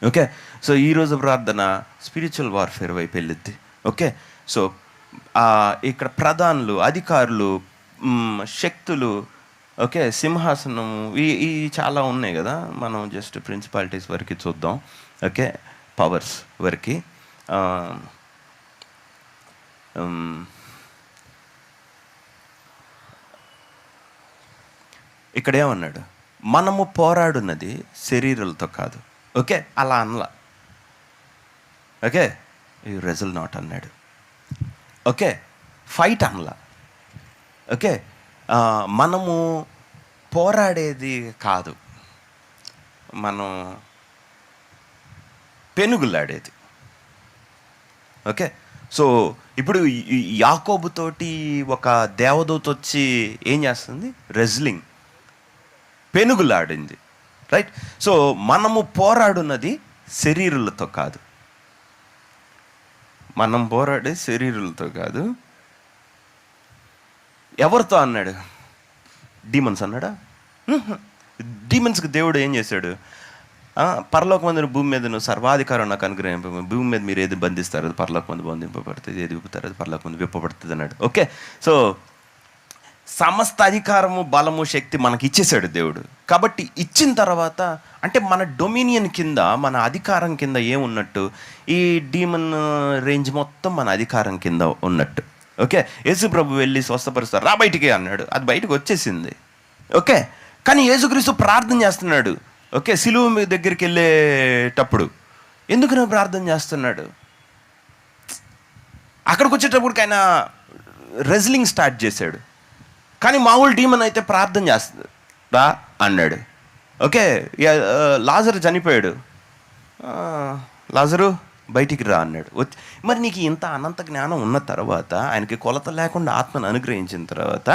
ఓకే, సో ఈరోజు ప్రార్థన స్పిరిచువల్ వార్ఫేర్ వైపు వెళ్ళిద్ది. ఓకే, సో ఇక్కడ ప్రధానులు, అధికారులు, శక్తులు, ఓకే, సింహాసనం, ఈ చాలా ఉన్నాయి కదా. మనం జస్ట్ ప్రిన్సిపాలిటీస్ వరకు చూద్దాం. ఓకే, పవర్స్ వరకు. ఇక్కడ ఏమన్నాడు? మనము పోరాడున్నది శరీరాలతో కాదు. ఓకే, అలా అనలా. ఓకే, యు రెజల్ నాట్ అన్నాడు. ఓకే, ఫైట్ అనలా. ఓకే, మనము పోరాడేది కాదు, మనం పెనుగులాడేది. ఓకే, సో ఇప్పుడు యాకోబుతోటి ఒక దేవదూత వచ్చి ఏం చేస్తుంది? రెజ్లింగ్, పెనుగులాడింది. రైట్. సో మనము పోరాడున్నది శరీరులతో కాదు. మనం పోరాడే శరీరులతో కాదు. ఎవరితో అన్నాడు? డీమన్స్ అన్నాడా? డీమన్స్కి దేవుడు ఏం చేశాడు? పరలోకమందును భూమి మీద నువ్వు సర్వాధికారం నాకు అనుగ్రహింప, భూమి మీద మీరు ఏది బంధిస్తారు అది పరలోకమందు బంధింపబడుతుంది, ఏది విప్పుతారు అది పరలోకమందు విప్పబడుతుంది అన్నాడు. ఓకే, సో సమస్త అధికారము, బలము, శక్తి మనకి ఇచ్చేసాడు దేవుడు. కాబట్టి ఇచ్చిన తర్వాత అంటే మన డొమినియన్ కింద, మన అధికారం కింద ఏమున్నట్టు? ఈ డీమన్ రేంజ్ మొత్తం మన అధికారం కింద ఉన్నట్టు. ఓకే, యేసు ప్రభు వెళ్ళి స్వస్థపరుస్తారు, రా బయటికి అన్నాడు, అది బయటకు వచ్చేసింది. ఓకే, కానీ యేసుక్రీస్తు ప్రార్థన చేస్తున్నాడు. ఓకే, సిలువ దగ్గరికి వెళ్ళేటప్పుడు ఎందుకు నేను ప్రార్థన చేస్తున్నాడు? అక్కడికి వచ్చేటప్పటికి ఆయన రెజ్లింగ్ స్టార్ట్ చేశాడు. కానీ మామూలు డీమన్ అయితే ప్రార్థన చేస్తుంది, రా అన్నాడు. ఓకే, లాజరు చనిపోయాడు, లాజరు బయటికి రా అన్నాడు. మరి నీకు ఇంత అనంత జ్ఞానం ఉన్న తర్వాత, ఆయనకి కొలత లేకుండా ఆత్మను అనుగ్రహించిన తర్వాత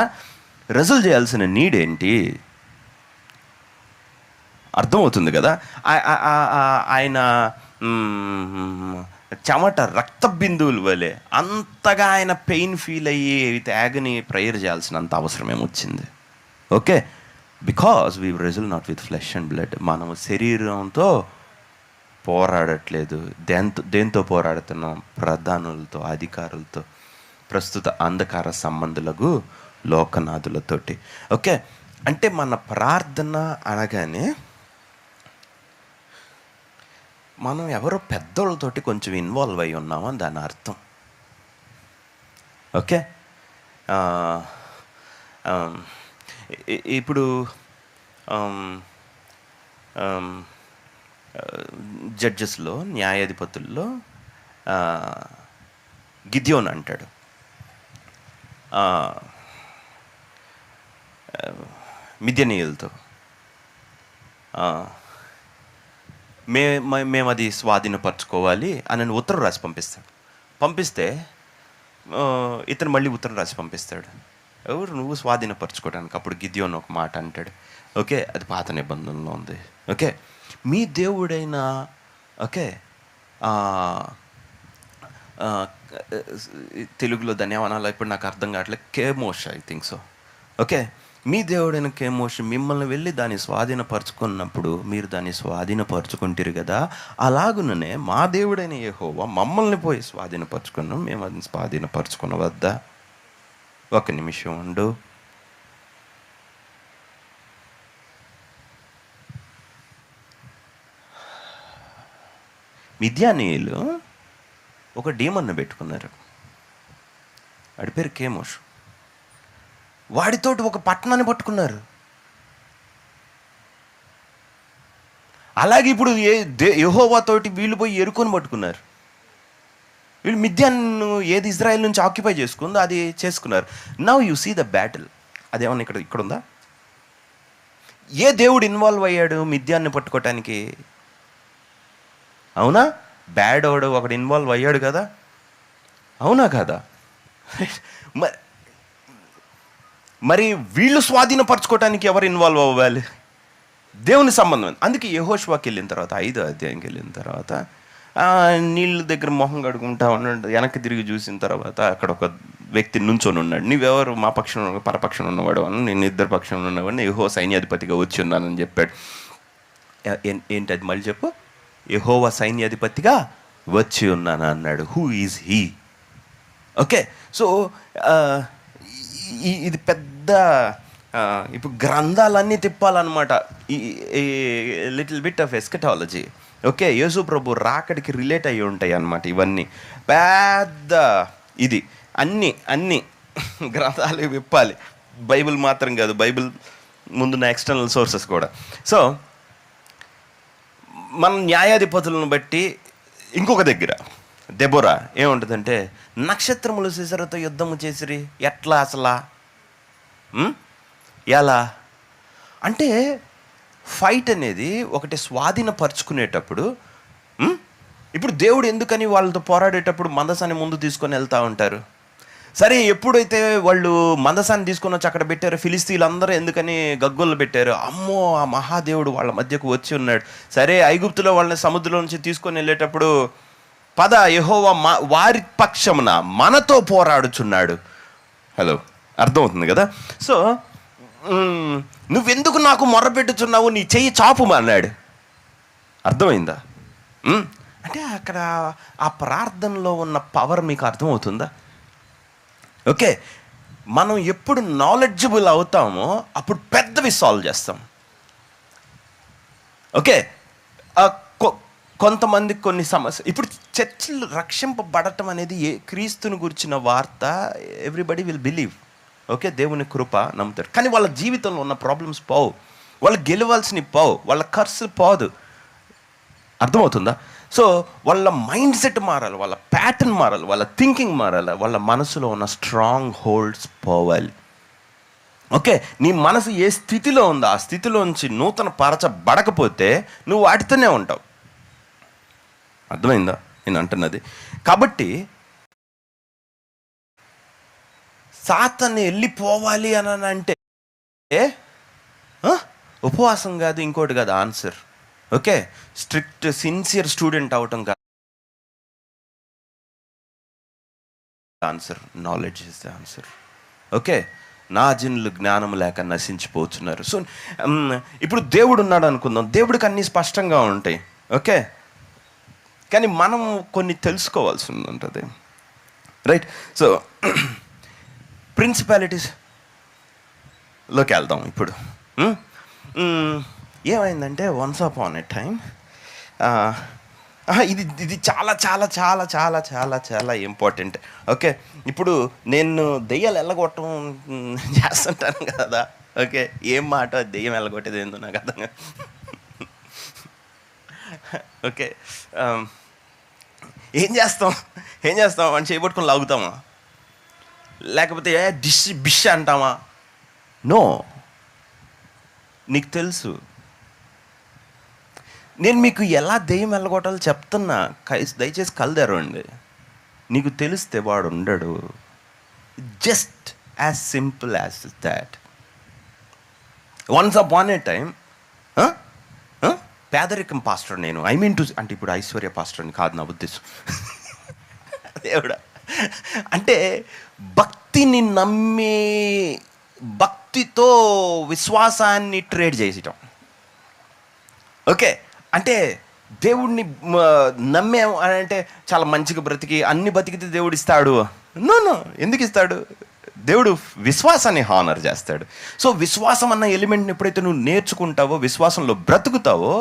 రెజల్ చేయాల్సిన నీడ్ ఏంటి? అర్థమవుతుంది కదా. ఆయన చెమట రక్త బిందువుల వలె అంతగా ఆయన పెయిన్ ఫీల్ అయ్యి త్యాగని ప్రేయర్ చేయాల్సినంత అవసరం ఏమొచ్చింది? Okay, because we wrestle not with flesh and blood. మనము శరీరంతో పోరాడట్లేదు. దేంతో పోరాడుతున్నాం? ప్రధానులతో, అధికారులతో, ప్రస్తుత అంధకార సంబంధులకు, లోకనాథులతోటి. ఓకే, అంటే మన ప్రార్థన అనగానే మనం ఎవరో పెద్దోళ్ళతోటి కొంచెం ఇన్వాల్వ్ అయి ఉన్నామని దాని అర్థం. ఓకే, ఇప్పుడు జడ్జెస్లో, న్యాయాధిపతుల్లో గిద్యోన్ అంటాడు, మిద్యనీయులతో మేము అది స్వాధీనపరచుకోవాలి అని ఉత్తరం రాసి పంపిస్తే ఇతను మళ్ళీ ఉత్తరం రాసి పంపిస్తాడు. ఎవరు? నువ్వు స్వాధీనపరచుకోవడానికి. అప్పుడు గిద్యోన్ ఒక మాట అంటాడు. ఓకే, అది పాత నిబంధనలో ఉంది. ఓకే, మీ దేవుడైన, ఓకే, తెలుగులో దాన్ని ఏమనాలో ఇప్పుడు నాకు అర్థం కావట్లేదు, కేమోష్, ఐ థింక్ సో. ఓకే, మీ దేవుడైన కేమోష్ మిమ్మల్ని వెళ్ళి దాన్ని స్వాధీనపరచుకున్నప్పుడు మీరు దాన్ని స్వాధీనపరచుకుంటారు కదా, అలాగుననే మా దేవుడైన యెహోవా మమ్మల్ని పోయి స్వాధీనపరచుకున్నాం, మేము అది స్వాధీనపరచుకునవద్దా? ఒక నిమిషం ఉండు. మిద్యానీయులు ఒక డీమన్ను పెట్టుకున్నారు, వాడి పేరు కేమోష్. వాడితోటి ఒక పట్టణాన్ని పట్టుకున్నారు. అలాగే ఇప్పుడు యెహోవాతోటి వీళ్ళు పోయి ఎరుకొని పట్టుకున్నారు. వీళ్ళు మిద్యాను ఏది ఇజ్రాయెల్ నుంచి ఆక్యుపై చేసుకుందో అది చేసుకున్నారు. Now you see the battle. అదేమన్నా ఇక్కడ ఉందా? ఏ దేవుడు ఇన్వాల్వ్ అయ్యాడు మిద్యాన్ని పట్టుకోవటానికి? అవునా? బ్యాడ్ ఒకడు ఇన్వాల్వ్ అయ్యాడు కదా, అవునా కదా? మరి వీళ్ళు స్వాధీనపరచుకోవటానికి ఎవరు ఇన్వాల్వ్ అవ్వాలి? దేవుని సంబంధం. అందుకే యెహోషువకి వెళ్ళిన తర్వాత 5వ అధ్యాయంకి వెళ్ళిన తర్వాత నీళ్ళ దగ్గర మొహం కడుకుంటా ఉన్నాడు. వెనక్కి తిరిగి చూసిన తర్వాత అక్కడ ఒక వ్యక్తి నుంచొని ఉన్నాడు. నీవెవరు? మా పక్షం పరపక్షం ఉన్నవాడు అని. నేను ఇద్దరు పక్షంలో ఉన్నవాడిని, యెహోవా సైన్యాధిపతిగా వచ్చి ఉన్నానని చెప్పాడు. ఏంటి అది? మళ్ళీ చెప్పు. యెహోవా సైన్యాధిపతిగా వచ్చి ఉన్నాను అన్నాడు. Who is he? Okay, so ఇది పెద్ద ఇప్పుడు గ్రంథాలన్నీ తిప్పాలన్నమాట. Little bit of eschatology. Okay, Yesu Prabhu రాకడికి రిలేట్ అయ్యి ఉంటాయి అన్నమాట ఇవన్నీ. పెద్ద ఇది అన్ని గ్రంథాలు విప్పాలి. బైబిల్ మాత్రం కాదు, బైబిల్ ముందున్న ఎక్స్టర్నల్ సోర్సెస్ కూడా. సో మన న్యాయాధిపతులను బట్టి ఇంకొక దగ్గర దెబోరా ఏముంటుందంటే, నక్షత్రములు సిసరతో యుద్ధము చేసిరి. ఎట్లా అసలా? ఎలా అంటే ఫైట్ అనేది ఒకటి స్వాధీనపరుచుకునేటప్పుడు, ఇప్పుడు దేవుడు ఎందుకని వాళ్ళతో పోరాడేటప్పుడు మందసాన్ని ముందు తీసుకొని వెళ్తూ ఉంటారు? సరే, ఎప్పుడైతే వాళ్ళు మందసాన్ని తీసుకొని వచ్చి అక్కడ పెట్టారో ఫిలిస్తీన్లందరూ ఎందుకని గగ్గోలు పెట్టారు? అమ్మో, ఆ మహాదేవుడు వాళ్ళ మధ్యకు వచ్చి ఉన్నాడు. సరే, ఐగుప్తులో వాళ్ళని సముద్రం నుంచి తీసుకొని వెళ్ళేటప్పుడు పద, యెహోవా వారి పక్షమున మనతో పోరాడుచున్నాడు. హలో, అర్థమవుతుంది కదా? సో నువ్వెందుకు నాకు మొర్రపెట్టుచున్నావు, నీ చెయ్యి చాపుమా అన్నాడు. అర్థమైందా? అంటే అక్కడ ఆ ప్రార్థనలో ఉన్న పవర్ మీకు అర్థమవుతుందా? ఓకే, మనం ఎప్పుడు నాలెడ్జబుల్ అవుతామో అప్పుడు పెద్దవి సాల్వ్ చేస్తాం. ఓకే, కొంతమందికి కొన్ని సమస్య. ఇప్పుడు చర్చిలు రక్షింపబడటం అనేది క్రీస్తుని గురించిన వార్త ఎవ్రీబడి విల్ బిలీవ్. ఓకే, దేవుని కృప నమ్ముతారు. కానీ వాళ్ళ జీవితంలో ఉన్న ప్రాబ్లమ్స్ పోవు, వాళ్ళు గెలవాల్సినవి పోవు, వాళ్ళ ఖర్చు పోదు. అర్థమవుతుందా? సో వాళ్ళ మైండ్ సెట్ మారాలి, వాళ్ళ ప్యాటర్న్ మారాలి, వాళ్ళ థింకింగ్ మారాలి, వాళ్ళ మనసులో ఉన్న స్ట్రాంగ్ హోల్డ్స్ పోవాలి. ఓకే, నీ మనసు ఏ స్థితిలో ఉందో ఆ స్థితిలోంచి నూతన పరచబడకపోతే నువ్వు వాటితోనే ఉంటావు. అర్థమైందా నేను అంటున్నది? కాబట్టి సాతాన్ని వెళ్ళిపోవాలి అని అంటే ఉపవాసం కాదు, ఇంకోటి కాదు answer. Okay, strict sincere student అవటం కాదు answer, knowledge is the answer. Okay, నా జనులు జ్ఞానం లేక నశించిపోతున్నారు. సో ఇప్పుడు దేవుడు ఉన్నాడు అనుకుందాం, దేవుడికి అన్నీ స్పష్టంగా ఉంటాయి. ఓకే, కానీ మనం కొన్ని తెలుసుకోవాల్సి ఉంటుంది. రైట్, సో ప్రిన్సిపాలిటీస్లోకి వెళ్దాం ఇప్పుడు. ఏమైందంటే వన్స్ అపాన్ ఎ టైం, ఇది చాలా చాలా చాలా చాలా చాలా చాలా ఇంపార్టెంట్. ఓకే, ఇప్పుడు నేను దెయ్యాలు వెళ్ళగొట్టడం చేస్తుంటాను కదా. ఓకే, ఏం మాట దెయ్యం వెళ్ళగొట్టేది ఏందో నాకు అర్థం కాదు. ఓకే, ఏం చేస్తాం అని చేయబట్టుకొని లాగుతామా? లేకపోతే బిష్ అంటామా? నో, నీకు తెలుసు. నేను మీకు ఎలా దెయ్యం వెళ్ళగొట్టాలో చెప్తున్నా, దయచేసి కలదరండి. నీకు తెలిస్తే వాడు ఉండడు. Just as simple as that. Once upon A time పేదరికం పాస్టర్ నేను, ఐ మీన్ టు అంటే ఇప్పుడు ఐశ్వర్య పాస్టర్ని కాదు నా ఉద్దేశం. దేవుడా, అంటే భక్తిని నమ్మి భక్తితో విశ్వాసాన్ని ట్రేడ్ చేసేయటం. ఓకే, అంటే దేవుడిని నమ్మేం అని అంటే చాలా మంచిగా బ్రతికి అన్ని బతికితే దేవుడు ఇస్తాడు? నో, ఎందుకు ఇస్తాడు? దేవుడు విశ్వాసాన్ని హానర్ చేస్తాడు. సో విశ్వాసం అన్న ఎలిమెంట్ని ఎప్పుడైతే నువ్వు నేర్చుకుంటావో, విశ్వాసంలో బ్రతుకుతావో,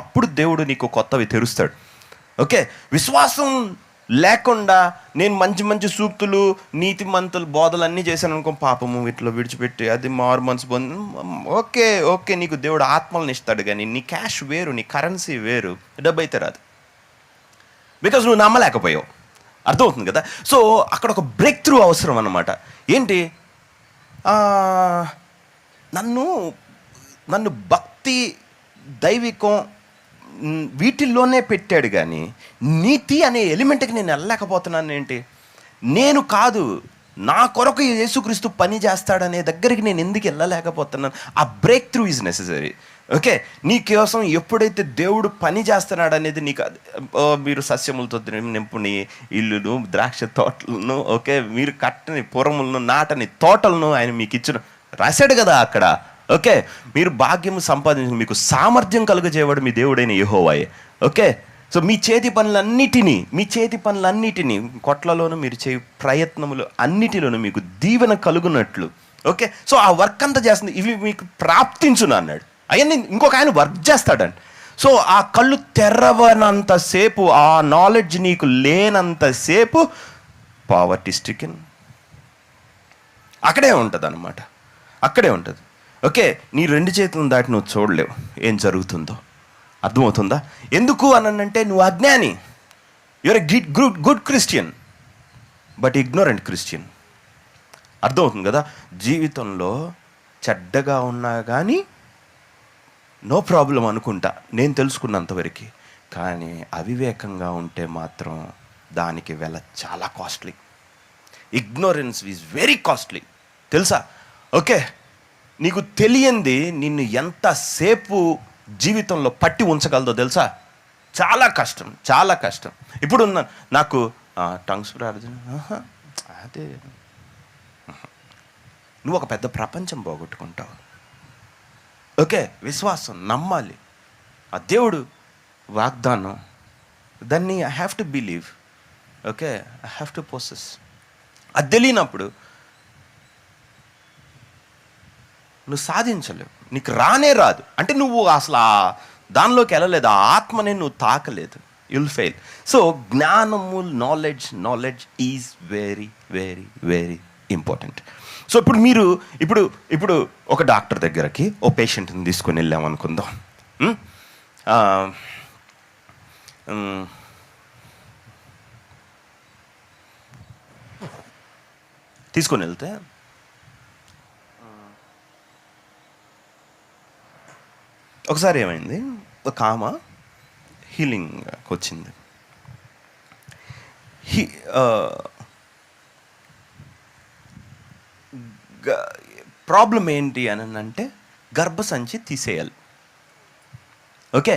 అప్పుడు దేవుడు నీకు కొత్తవి తెరుస్తాడు. ఓకే, విశ్వాసం లేకుండా నేను మంచి మంచి సూక్తులు నీతిమంతులు బోధలు అన్నీ చేశాను అనుకో, పాపము వీటిలో విడిచిపెట్టి అది మారు మనసు పొంది, ఓకే ఓకే, నీకు దేవుడు ఆత్మలను ఇస్తాడు, కానీ నీ క్యాష్ వేరు, నీ కరెన్సీ వేరు, డబ్బు అయితే రాదు. బికాజ్ నువ్వు నమ్మలేకపోయావు. అర్థమవుతుంది కదా? సో అక్కడ ఒక బ్రేక్ త్రూ అవసరం అన్నమాట. ఏంటి, నన్ను భక్తి, దైవికం వీటిల్లోనే పెట్టాడు, కానీ నీతి అనే ఎలిమెంట్కి నేను వెళ్ళలేకపోతున్నాను. ఏంటి, నేను కాదు, నా కొరకు యేసుక్రీస్తు పని చేస్తాడనే దగ్గరికి నేను ఎందుకు వెళ్ళలేకపోతున్నాను? ఆ break through is necessary. Okay, నీ కోసం ఎప్పుడైతే దేవుడు పని చేస్తున్నాడు అనేది నీకు, మీరు సస్యములతో నింపుని ఇల్లును, ద్రాక్ష తోటలను, ఓకే, మీరు కట్టని పురములను, నాటని తోటలను ఆయన మీకు ఇచ్చిన రాశాడు కదా అక్కడ. ఓకే, మీరు భాగ్యము సంపాదించి మీకు సామర్థ్యం కలుగజేవాడు మీ దేవుడైన యెహోవాయే. ఓకే, సో మీ చేతి పనులన్నిటినీ కొట్లలోనూ మీరు చేయ ప్రయత్నములు అన్నిటిలోనూ మీకు దీవెన కలుగునట్లు. ఓకే, సో ఆ వర్క్ అంతా చేస్తుంది, ఇవి మీకు ప్రాప్తించును అన్నాడు. అవన్నీ ఇంకొక ఆయన వర్క్ చేస్తాడండి. సో ఆ కళ్ళు తెరవనంతసేపు, ఆ నాలెడ్జ్ నీకు లేనంతసేపు పావర్టీ స్ట్రికెన్ అక్కడే ఉంటుంది అన్నమాట, అక్కడే ఉంటుంది. ఓకే, నీ 2 చేతులను దాటి నువ్వు చూడలేవు ఏం జరుగుతుందో. అర్థమవుతుందా? ఎందుకు అనంటే నువ్వు అజ్ఞాని. Your a good Christian but ignorant Christian. అర్థమవుతుంది కదా? జీవితంలో చెడ్డగా ఉన్నా కానీ నో ప్రాబ్లం అనుకుంటా నేను తెలుసుకున్నంతవరకు, కానీ అవివేకంగా ఉంటే మాత్రం దానికి వెల చాలా costly. Ignorance is very costly, తెలుసా? ఓకే, నీకు తెలియంది నిన్ను ఎంతసేపు జీవితంలో పట్టి ఉంచగలదో తెలుసా? చాలా కష్టం, చాలా కష్టం. ఇప్పుడు నాకు టంగ్స్ ప్రార్థన, అదే నువ్వు ఒక పెద్ద ప్రపంచం పోగొట్టుకుంటావు. ఓకే, విశ్వాసం నమ్మాలి, ఆ దేవుడు వాగ్దానం, దాన్ని I have to believe. Okay, I have to possess. అది తెలియనప్పుడు నువ్వు సాధించలేవు, నీకు రానే రాదు. అంటే నువ్వు అసలు దానిలోకి వెళ్ళలేదు, ఆ ఆత్మని నువ్వు తాకలేదు, యుల్ ఫెయిల్. సో జ్ఞానము, knowledge is very very very important. So ఇప్పుడు ఒక డాక్టర్ దగ్గరకి ఓ పేషెంట్ని తీసుకొని వెళ్ళామనుకుందాం. తీసుకొని వెళ్తే ఒకసారి ఏమైంది, ఒక ఆమె హీలింగ్కి వచ్చింది. ప్రాబ్లం ఏంటి అని అంటే గర్భసంచి తీసేయాలి. ఓకే,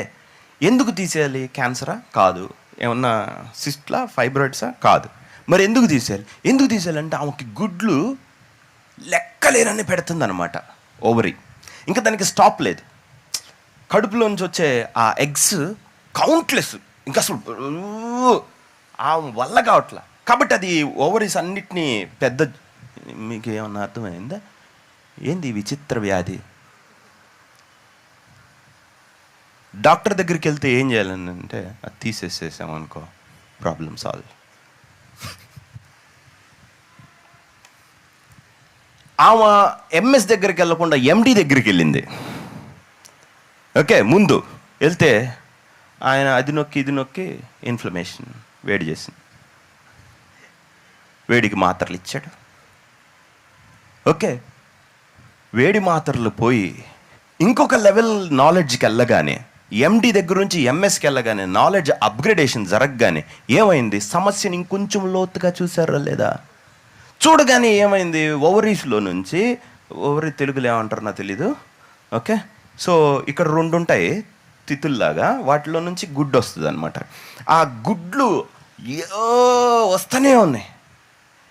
ఎందుకు తీసేయాలి? క్యాన్సరా? కాదు. ఏమన్నా సిస్ట్లా, ఫైబ్రాయిడ్సా? కాదు. మరి ఎందుకు తీసేయాలంటే ఆమెకి గుడ్లు లెక్కలేనని పెడుతుంది అనమాట, ఓవరీ. ఇంకా దానికి స్టాప్ లేదు. కడుపులోంచి వచ్చే ఆ ఎగ్స్ కౌంట్లెస్, ఇంకా అసలు ఆ వల్ల కావట్లా. కాబట్టి అది ఓవరీస్ అన్నిటినీ పెద్ద, మీకు ఏమన్నా అర్థమైందా? ఏంది విచిత్ర వ్యాధి? డాక్టర్ దగ్గరికి వెళ్తే ఏం చేయాలని అంటే అది తీసేసేసామనుకో, ప్రాబ్లం సాల్వ్. ఆమె ఎంఎస్ దగ్గరికి వెళ్ళకుండా ఎండి దగ్గరికి వెళ్ళింది. ఓకే, ముందు వెళ్తే ఆయన అది నొక్కి ఇది నొక్కి ఇన్ఫ్లమేషన్ వేడి చేసింది, వేడికి మాత్రలు ఇచ్చాడు. ఓకే, వేడి మాత్రలు పోయి ఇంకొక లెవెల్ నాలెడ్జ్కి వెళ్ళగానే, ఎండి దగ్గర నుంచి ఎంఎస్కి వెళ్ళగానే, నాలెడ్జ్ అప్గ్రేడేషన్ జరగగానే ఏమైంది? సమస్యని ఇంకొంచెం లోతుగా చూసారా లేదా? చూడగానే ఏమైంది? ఓవరీస్లో నుంచి, ఓవరీ తెలుగులో ఏమంటారు నాకు తెలీదు. ఓకే, సో ఇక్కడ 2 ఉంటాయి తిత్తుల్లాగా, వాటిలో నుంచి గుడ్డు వస్తుంది అనమాట. ఆ గుడ్లు వస్తూనే ఉన్నాయి.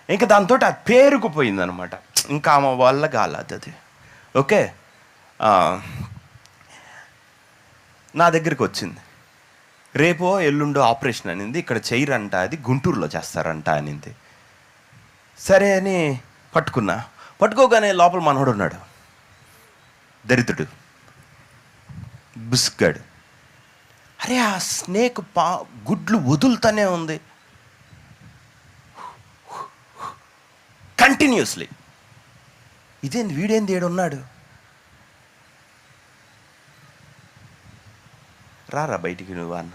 ఇంకా దాంతో అది పేరుకుపోయింది అనమాట. ఇంకా ఆమె వల్ల కాలేదు అది. ఓకే, నా దగ్గరికి వచ్చింది. రేపో ఎల్లుండో ఆపరేషన్ అనింది, ఇక్కడ చేయరంట, అది గుంటూరులో చేస్తారంట అనింది. సరే అని పట్టుకోగానే లోపల మనోడు ఉన్నాడు, దరిద్రుడు, బుస్గాడు. అరే ఆ స్నేక్ గుడ్లు వదులుతూనే ఉంది కంటిన్యూస్లీ. ఇదేంది, వీడేంది ఏడున్నాడు, రారా బయటికి నువ్వు అన్న.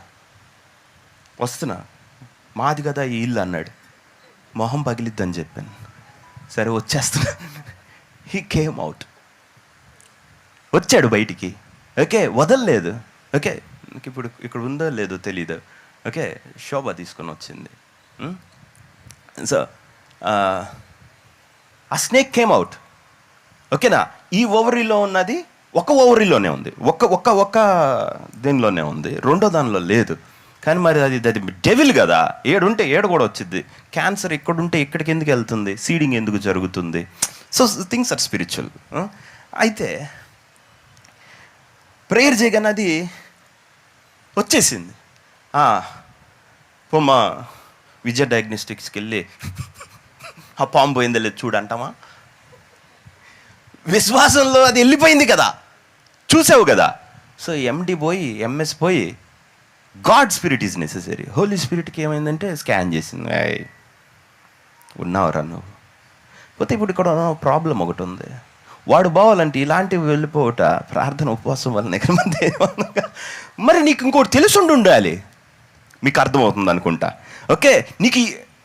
వస్తున్నా, మాది కదా ఈ ఇల్లు అన్నాడు. మొహం పగిలిద్దని చెప్పాను. సరే వచ్చేస్తున్నా. హీ కేమ్ అవుట్, వచ్చాడు బయటికి. ఓకే, వదలలేదు. ఓకే, ఇప్పుడు ఇక్కడ ఉందో లేదో తెలీదు. ఓకే, శోభ తీసుకొని వచ్చింది. సో ఆ స్నేక్ కేమ్ అవుట్. ఓకేనా, ఈ ఓవరీలో ఉన్నది ఒక ఓవరీలోనే ఉంది, ఒక్క దీనిలోనే ఉంది, రెండో దానిలో లేదు. కానీ మరి అది డెవిల్ కదా, ఏడుంటే ఏడు కూడా వచ్చింది. క్యాన్సర్ ఇక్కడుంటే ఇక్కడికి ఎందుకు వెళ్తుంది, సీడింగ్ ఎందుకు జరుగుతుంది? So things are spiritual. అయితే ప్రేయర్ చేయగానే అది వచ్చేసింది. మా విజయ డయాగ్నోస్టిక్స్కి వెళ్ళి ఆ పాము పోయిందో లేదు చూడంటామా? విశ్వాసంలో అది వెళ్ళిపోయింది కదా, చూసావు కదా. సో ఎండి పోయి ఎంఎస్ పోయి god spirit is necessary. Holy స్పిరిట్కి ఏమైందంటే స్కాన్ చేసింది, ఉన్నావురా నువ్వు. పోతే ఇప్పుడు ఇక్కడ ప్రాబ్లం ఒకటి ఉంది, వాడు బావాలంటే ఇలాంటివి వెళ్ళిపోవట ప్రార్థన ఉపవాసం వల్ల మరి నీకు ఇంకోటి తెలుసుండి ఉండాలి. మీకు అర్థమవుతుంది అనుకుంటా. ఓకే, నీకు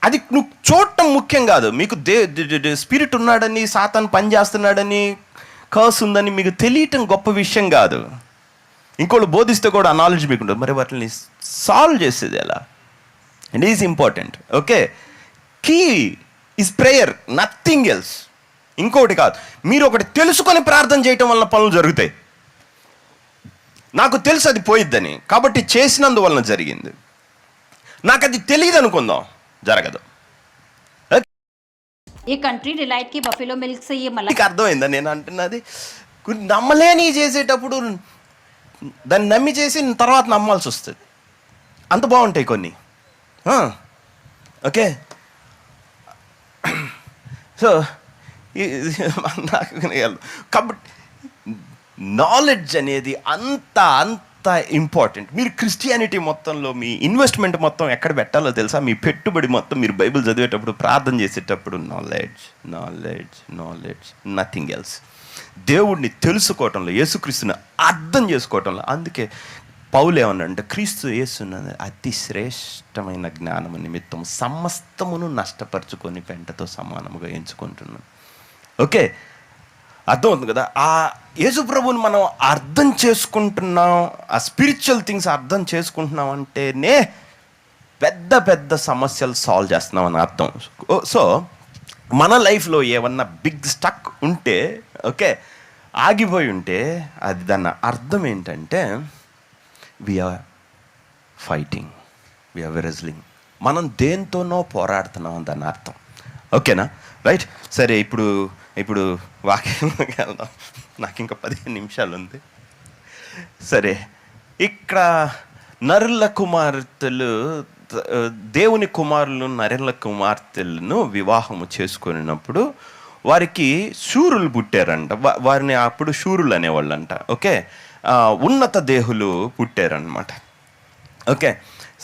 అది నువ్వు చూడటం ముఖ్యం కాదు. మీకు స్పిరిట్ ఉన్నాడని, సాతాను పని చేస్తున్నాడని, కర్స్ ఉందని మీకు తెలియటం గొప్ప విషయం కాదు. ఇంకోళ్ళు బోధిస్తే కూడా ఆ నాలెడ్జ్ మీకు ఉంటుంది. మరి వాటిని సాల్వ్ చేసేది ఎలా? It is important. Okay, key is prayer, nothing else. ఇంకోటి కాదు, మీరు ఒకటి తెలుసుకొని ప్రార్థన చేయటం వలన పనులు జరుగుతాయి. నాకు తెలుసు అది పోయిద్దని, కాబట్టి చేసినందువలన జరిగింది. నాకు అది తెలియదు అనుకుందాం, జరగదు. ये कंट्री डिलाइट की बफेलो मिल्क से ये मलाई అర్థమైందా నేను అంటున్నది? నమ్మలేని చేసేటప్పుడు దాన్ని నమ్మి చేసి తర్వాత నమ్మాల్సి వస్తుంది. అంత బాగుంటాయి కొన్ని. ఓకే, సో కాబట్టి నాలెడ్జ్ అనేది అంత ఇంపార్టెంట్. మీరు క్రిస్టియానిటీ మొత్తంలో మీ ఇన్వెస్ట్మెంట్ మొత్తం ఎక్కడ పెట్టాలో తెలుసా? మీ పెట్టుబడి మొత్తం మీరు బైబిల్ చదివేటప్పుడు, ప్రార్థన చేసేటప్పుడు knowledge, knowledge, knowledge, nothing else. దేవుడిని తెలుసుకోవటంలో, యేసుక్రీస్తుని అర్థం చేసుకోవటంలో. అందుకే పౌలు ఏమన్నాడంటే, క్రీస్తు యేసున్నది అతి శ్రేష్టమైన జ్ఞానము నిమిత్తం సమస్తమును నష్టపరుచుకొని పెంటతో సమానముగా ఎంచుకుంటున్నాను. ఓకే, అర్థమవుతుంది కదా. ఆ యేసు ప్రభువుని మనం అర్థం చేసుకుంటున్నాం, ఆ స్పిరిచువల్ థింగ్స్ అర్థం చేసుకుంటున్నాం అంటేనే పెద్ద పెద్ద సమస్యలు సాల్వ్ చేస్తున్నాం అని అర్థం. సో మన లైఫ్లో ఏమన్నా బిగ్ స్టక్ ఉంటే, ఓకే, ఆగిపోయి ఉంటే, అది దాని అర్థం ఏంటంటే వీఆర్ ఫైటింగ్, వీఆర్ రెజ్లింగ్. మనం దేంతోనో పోరాడుతున్నాం అని దాని అర్థం. ఓకేనా, రైట్? సరే, ఇప్పుడు వాక్యంలోకి వెళ్దాం. నాకు ఇంకా 15 నిమిషాలు ఉంది. సరే, ఇక్కడ నరుల కుమార్తెలు, దేవుని కుమారులు నరుల కుమార్తెలను వివాహము చేసుకున్నప్పుడు వారికి శూరులు పుట్టారంట. వారిని అప్పుడు శూరులు అనేవాళ్ళంట. ఓకే, ఉన్నత దేహులు పుట్టారనమాట. ఓకే,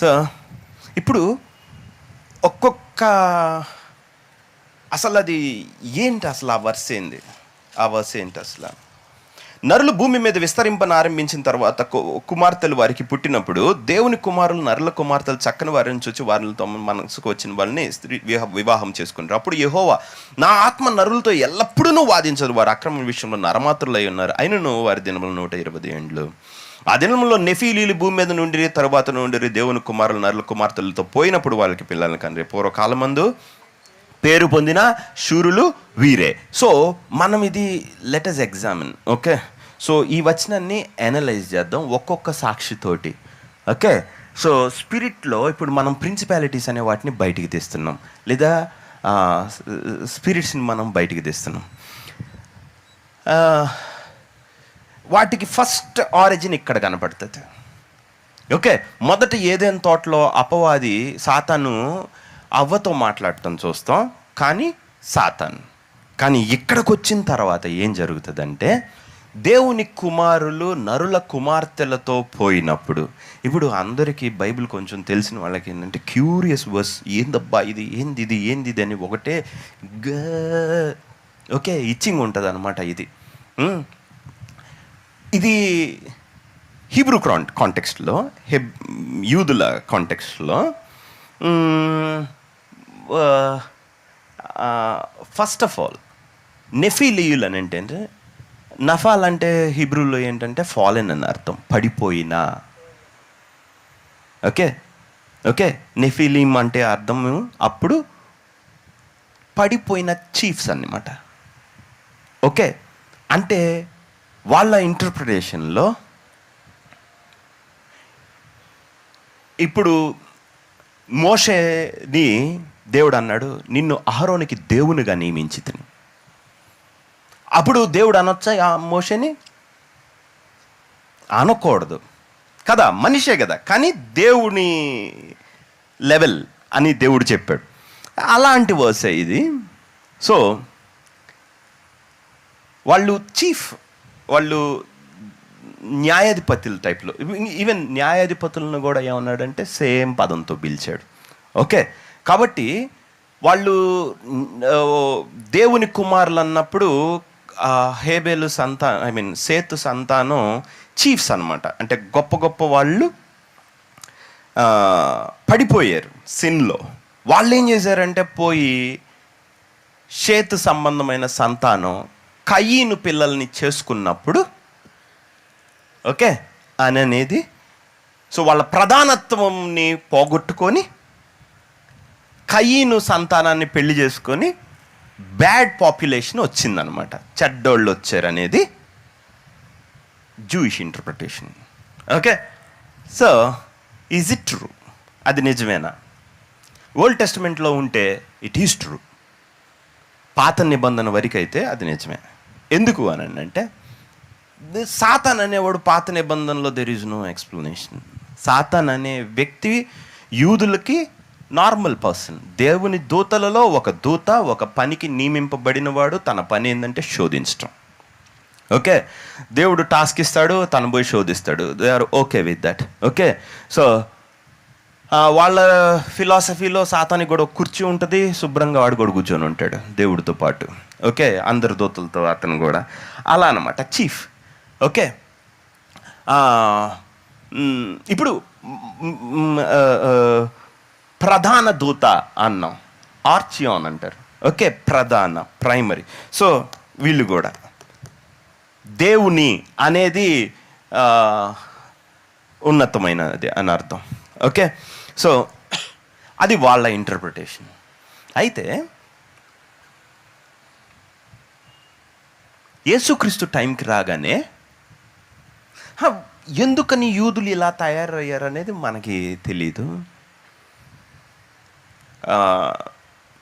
సో ఇప్పుడు ఒక్కొక్క అసలు అది ఏంటి, అసలు ఆ వర్స్ ఏంది, ఆ వర్స్ ఏంటి అసలు? నరులు భూమి మీద విస్తరింపను ఆరంభించిన తర్వాత కుమార్తెలు వారికి పుట్టినప్పుడు దేవుని కుమారులు నరుల కుమార్తెలు చక్కని వారిని చూసి వారితో మనసుకు వచ్చిన వాళ్ళని స్త్రీ వివాహం చేసుకున్నారు. అప్పుడు యెహోవా, నా ఆత్మ నరులతో ఎల్లప్పుడూ వాదించదు, వారు అక్రమ విషయంలో నరమాత్రులై ఉన్నారు, అయినను వారి దినములు 120 ఏండ్లు. ఆ దినంలో నెఫీలీలు భూమి మీద నుండి తరువాత నుండి దేవుని కుమారులు నరుల కుమార్తెలతో పోయినప్పుడు వాళ్ళకి పిల్లల్ని కనరు. పూర్వకాలమందు పేరు పొందిన శూరులు వీరే. సో మనం ఇది let us examine. Okay, so ఈ వచనాన్ని అనలైజ్ చేద్దాం ఒక్కొక్క సాక్షితోటి. ఓకే, సో స్పిరిట్లో ఇప్పుడు మనం ప్రిన్సిపాలిటీస్ అనే వాటిని బయటికి తీస్తున్నాం, లేదా స్పిరిట్స్ని మనం బయటికి తీస్తున్నాం. వాటికి ఫస్ట్ ఆరిజిన్ ఇక్కడ కనపడుతుంది. ఓకే, మొదట ఏదైనా తోటలో అపవాది సాతాను అవ్వతో మాట్లాడటం చూస్తాం, కానీ సాతాను. కానీ ఇక్కడికి వచ్చిన తర్వాత ఏం జరుగుతుందంటే దేవుని కుమారులు నరుల కుమార్తెలతో పోయినప్పుడు, ఇప్పుడు అందరికీ బైబిల్ కొంచెం తెలిసిన వాళ్ళకి ఏంటంటే క్యూరియస్ వర్స్, ఏందబ్బా ఇది, ఏంది అని ఒకటే ఓకే ఇచ్చింగ్ ఉంటుంది అనమాట. ఇది హీబ్రూ కాంటెక్స్ట్లో, యూదుల కాంటెక్స్ట్లో ఫస్ట్ ఆఫ్ ఆల్ నెఫీలీయులు అని ఏంటంటే, నఫాల్ అంటే హీబ్రూలో ఏంటంటే ఫాలెన్ అని అర్థం, పడిపోయిన. ఓకే నెఫీలీం అంటే అర్థము అప్పుడు పడిపోయిన చీఫ్స్ అన్నమాట. ఓకే, అంటే వాళ్ళ ఇంటర్ప్రిటేషన్లో ఇప్పుడు మోషేని దేవుడు అన్నాడు, నిన్ను అహరోనికి దేవునిగా నియమించితిని. అప్పుడు దేవుడు అనొచ్చా ఆ మోషేని? అనకూడదు కదా, మనిషే కదా, కానీ దేవుని లెవెల్ అని దేవుడు చెప్పాడు. అలాంటి వర్సే ఇది. సో వాళ్ళు న్యాయాధిపతుల టైప్లో, ఈవెన్ న్యాయాధిపతులను కూడా ఏమన్నాడంటే సేమ్ పదంతో పిలిచాడు. ఓకే, కాబట్టి వాళ్ళు దేవుని కుమారులు అన్నప్పుడు హేబేలు సేతు సంతానం చీఫ్స్ అన్నమాట. అంటే గొప్ప వాళ్ళు పడిపోయారు సిన్లో. వాళ్ళు ఏం చేశారంటే పోయి షేతు సంబంధమైన సంతానం కయీను పిల్లల్ని చేసుకున్నప్పుడు, ఓకే అనేది, సో వాళ్ళ ప్రధానత్వంని పోగొట్టుకొని కయీను సంతానాన్ని పెళ్లి చేసుకొని బ్యాడ్ పాపులేషన్ వచ్చిందనమాట, చెడ్డోళ్ళు వచ్చారనేది Jewish interpretation. Okay, so is it true? అది నిజమేనా? ఓల్డ్ టెస్టమెంట్లో ఉంటే ఇట్ ఈజ్ ట్రూ. పాత నిబంధన వరకు అయితే అది నిజమే. ఎందుకు అని అంటే సాతాన్ అనేవాడు పాత నిబంధనలో there is no explanation. Satan అనే వ్యక్తి యూదులకి నార్మల్ పర్సన్, దేవుని దూతలలో ఒక దూత, ఒక పనికి నియమింపబడినవాడు. తన పని ఏంటంటే శోధించటం. ఓకే, దేవుడు టాస్క్ ఇస్తాడు, తను పోయి శోధిస్తాడు. They are okay with that. Okay, so వాళ్ళ ఫిలాసఫీలో సాతానికి కూడా కుర్చీ ఉంటుంది, శుభ్రంగా వాడు కూడా కూర్చొని ఉంటాడు దేవుడితో పాటు. ఓకే, అందరి దూతలతో అతను కూడా అలా అనమాట, చీఫ్. ఓకే, ఇప్పుడు ప్రధాన దూత అన్నాం, ఆర్చియాన్ అంటారు. ఓకే, ప్రధాన, ప్రైమరీ. సో వీళ్ళు కూడా దేవుని అనేది ఉన్నతమైనది అని అర్థం. ఓకే, సో అది వాళ్ళ ఇంటర్ప్రిటేషన్. అయితే యేసుక్రీస్తు టైంకి రాగానే ఎందుకని యూదులు ఇలా తయారయ్యారు అనేది మనకి తెలీదు.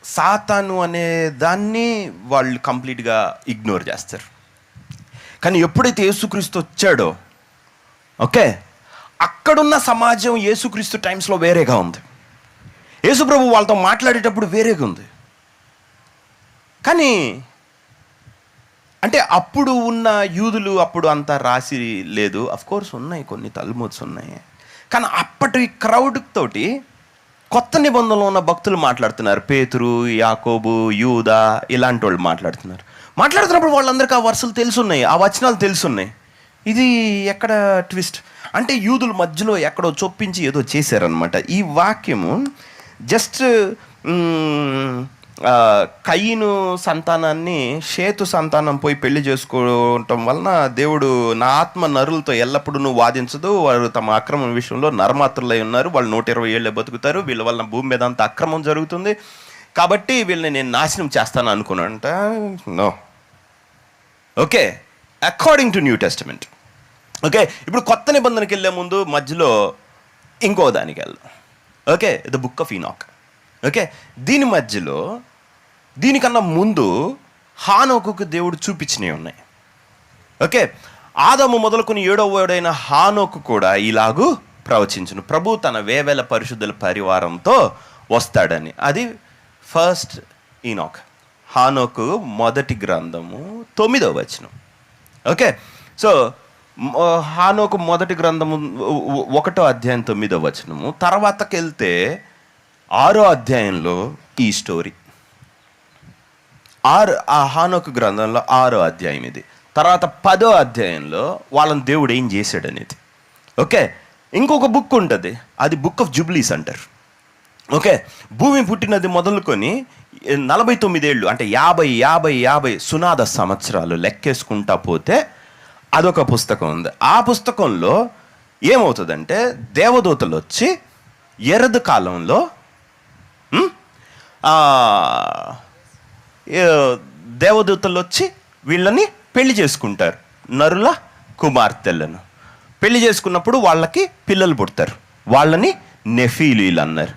సాతాను అనే దాన్ని వాళ్ళు కంప్లీట్గా ఇగ్నోర్ చేస్తారు. కానీ ఎప్పుడైతే యేసుక్రీస్తు వచ్చాడో, ఓకే, అక్కడున్న సమాజం యేసుక్రీస్తు టైమ్స్లో వేరేగా ఉంది. యేసుప్రభు వాళ్ళతో మాట్లాడేటప్పుడు వేరేగా ఉంది. కానీ అంటే అప్పుడు ఉన్న యూదులు అప్పుడు అంత రాసి లేదు. అఫ్కోర్స్ ఉన్నాయి, కొన్ని తల్ముడ్స్ ఉన్నాయి. కానీ అప్పటి క్రౌడ్ తోటి కొత్త నిబంధనలో ఉన్న భక్తులు మాట్లాడుతున్నారు. పేతురు, యాకోబు, యూదా ఇలాంటి వాళ్ళు మాట్లాడుతున్నప్పుడు వాళ్ళందరికీ ఆ వరుసలు తెలుసున్నాయి, ఆ వచనాలు తెలుసున్నాయి. ఇది ఎక్కడ ట్విస్ట్ అంటే యూదుల మధ్యలో ఎక్కడో చొప్పించి ఏదో చేశారనమాట. ఈ వాక్యము జస్ట్ కయీను సంతానాన్ని షేతు సంతానం పోయి పెళ్లి చేసుకోవటం వలన దేవుడు, నా ఆత్మ నరులతో ఎల్లప్పుడూ వాదించదు, వారు తమ అక్రమం విషయంలో నరమాత్రులై ఉన్నారు, వాళ్ళు 120 ఏళ్ళే బతుకుతారు, వీళ్ళ వలన భూమి మీద అంత అక్రమం జరుగుతుంది, కాబట్టి వీళ్ళని నేను నాశనం చేస్తాను అనుకున్నానంట. No. Okay, according to New Testament. Okay, ఇప్పుడు కొత్త నిబంధనకి వెళ్ళే ముందు మధ్యలో ఇంకో దానికి వెళ్దాం. Okay, the book of Enoch. Okay, దీని మధ్యలో, దీనికన్నా ముందు హానోకుకు దేవుడు చూపించినవి ఉన్నాయి. ఓకే, ఆదాము మొదలుకొని 7వ వాడైన హానోకు కూడా ఇలాగూ ప్రవచించును, ప్రభు తన వేవేల పరిశుద్ధుల పరివారంతో వస్తాడని. అది ఫస్ట్ ఈనాక్, హానోకు మొదటి గ్రంథము 9వ వచనం. ఓకే, సో హానోకు మొదటి గ్రంథము 1వ అధ్యాయం 9వ వచనము, తర్వాతకి వెళ్తే 6వ అధ్యాయంలో ఈ స్టోరీ. ఆ హానోకు గ్రంథంలో 6వ అధ్యాయం ఇది. తర్వాత 10వ అధ్యాయంలో వాళ్ళని దేవుడు ఏం చేశాడు అనేది. ఓకే, ఇంకొక బుక్ ఉంటుంది, అది బుక్ ఆఫ్ జూబ్లీస్ అంటారు. ఓకే, భూమి పుట్టినది మొదలుకొని 49 ఏళ్ళు, అంటే 50 సునాద సంవత్సరాలు లెక్కేసుకుంటా పోతే అదొక పుస్తకం ఉంది. ఆ పుస్తకంలో ఏమవుతుందంటే దేవదూతలు వచ్చి ఎరదు కాలంలో దేవదూతలు వచ్చి వీళ్ళని పెళ్లి చేసుకుంటారు, నరుల కుమార్తెలను. పెళ్లి చేసుకున్నప్పుడు వాళ్ళకి పిల్లలు పుడతారు, వాళ్ళని నెఫీలీలు అన్నారు.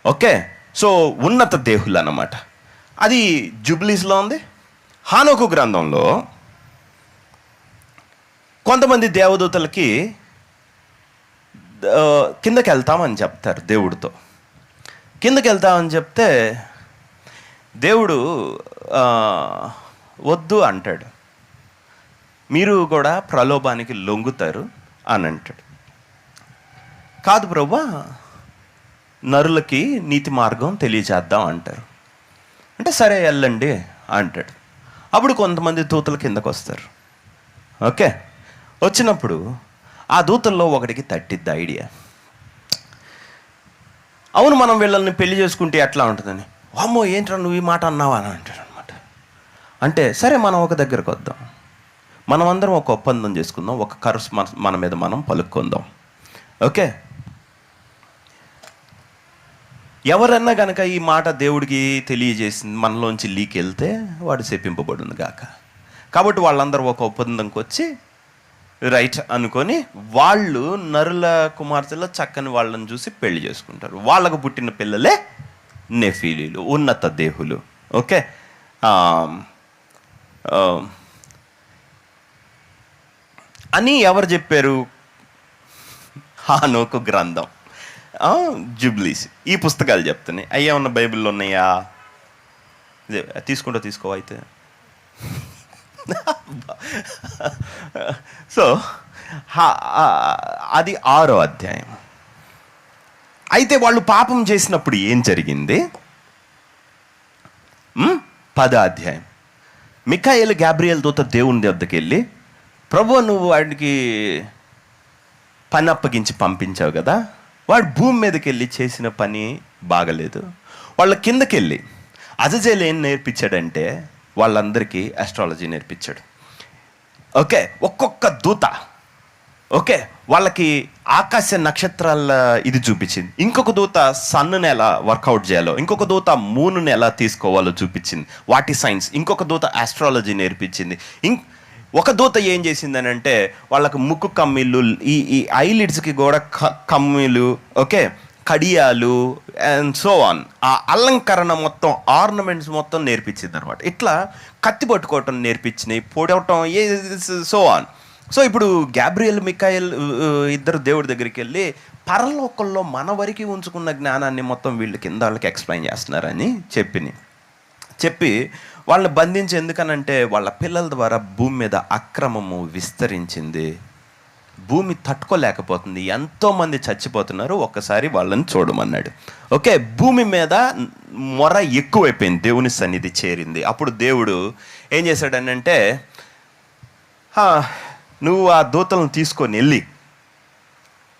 ఓకే, సో ఉన్నత దేహులు అన్నమాట. అది జూబ్లీస్లో ఉంది. హానోకు గ్రంథంలో కొంతమంది దేవదూతలకి కిందకి వెళ్తామని చెప్తారు దేవుడితో. కిందకి వెళ్తామని చెప్తే దేవుడు వద్దు అంటాడు, మీరు కూడా ప్రలోభానికి లొంగుతారు అని అంటాడు. కాదు ప్రభువా, నరులకి నీతి మార్గం తెలియజేద్దాం అంటారు. అంటే సరే వెళ్ళండి అంటాడు. అప్పుడు కొంతమంది దూతల కిందకు వస్తారు. ఓకే, వచ్చినప్పుడు ఆ దూతల్లో ఒకటికి తట్టిద్ది ఐడియా, అవును మనం వీళ్ళని పెళ్లి చేసుకుంటే ఎట్లా ఉంటుందని. అమ్మో ఏంట్రా నువ్వు ఈ మాట అన్నావా అని అంటాడు అనమాట. అంటే సరే మనం ఒక దగ్గరకు వద్దాం, మనం అందరం ఒక ఒప్పందం చేసుకుందాం, ఒక కర్స్ మన మీద మనం పలుక్కుందాం. ఓకే, ఎవరన్నా కనుక ఈ మాట దేవుడికి తెలియజేసింది మనలోంచి లీక్ వెళ్తే వాడు శపింపబడును గాక. కాబట్టి వాళ్ళందరూ ఒక ఒప్పందంకి వచ్చి రైట్ అనుకొని వాళ్ళు నరుల కుమార్తెలో చక్కని వాళ్ళని చూసి పెళ్లి చేసుకుంటారు. వాళ్ళకు పుట్టిన పిల్లలే నెఫీలీలు, ఉన్నత దేహులు. ఓకే, అని ఎవరు చెప్పారు? హానోకు గ్రంథం, జూబ్లీస్, ఈ పుస్తకాలు చెప్తున్నాయి. అయ్యా ఉన్న బైబిల్లో ఉన్నాయా? తీసుకుంటా తీసుకో అయితే. సో అది 6వ అధ్యాయం. అయితే వాళ్ళు పాపం చేసినప్పుడు ఏం జరిగింది? 10వ అధ్యాయం. మిఖాయేలు గాబ్రియల్ దూత దేవుని వద్దకు వెళ్ళి, ప్రభు నువ్వు వాడికి పని అప్పగించి పంపించావు కదా, వాడు భూమి మీదకి వెళ్ళి చేసిన పని బాగలేదు. వాళ్ళ కిందకి వెళ్ళి అజజేలు ఏం నేర్పించాడంటే వాళ్ళందరికీ ఆస్ట్రాలజీ నేర్పించాడు. ఓకే, ఒక్కొక్క దూత ఓకే వాళ్ళకి ఆకాశ నక్షత్రాల ఇది చూపించింది. ఇంకొక దూత సన్నుని ఎలా వర్కౌట్ చేయాలో, ఇంకొక దూత మూనుని ఎలా తీసుకోవాలో చూపించింది, వాటి సైన్స్. ఇంకొక దూత ఆస్ట్రాలజీ నేర్పించింది. ఒక దూత ఏం చేసిందని అంటే వాళ్ళకు ముక్కు కమ్మీళ్ళు, ఈ ఐలిడ్స్కి కూడా కమ్మీలు, ఓకే కడియాలు అండ్ సో ఆన్, ఆ అలంకరణ మొత్తం, ఆర్నమెంట్స్ మొత్తం నేర్పించింది అనమాట. ఇట్లా కత్తి పట్టుకోవటం నేర్పించినాయి, పొడవటం, సో ఆన్. సో ఇప్పుడు గాబ్రియల్ మిఖాయేల్ ఇద్దరు దేవుడి దగ్గరికి వెళ్ళి పరలోకంలో మన వరకు ఉంచుకున్న జ్ఞానాన్ని మొత్తం వీళ్ళ కింద వాళ్ళకి ఎక్స్ప్లెయిన్ చేస్తున్నారని చెప్పి వాళ్ళని బంధించి, ఎందుకనంటే వాళ్ళ పిల్లల ద్వారా భూమి మీద అక్రమము విస్తరించింది, భూమి తట్టుకోలేకపోతుంది, ఎంతోమంది చచ్చిపోతున్నారు, ఒక్కసారి వాళ్ళని చూడమన్నాడు. ఓకే, భూమి మీద మొర ఎక్కువైపోయింది, దేవుని సన్నిధి చేరింది. అప్పుడు దేవుడు ఏం చేశాడనంటే, నువ్వు ఆ దూతలను తీసుకొని వెళ్ళి,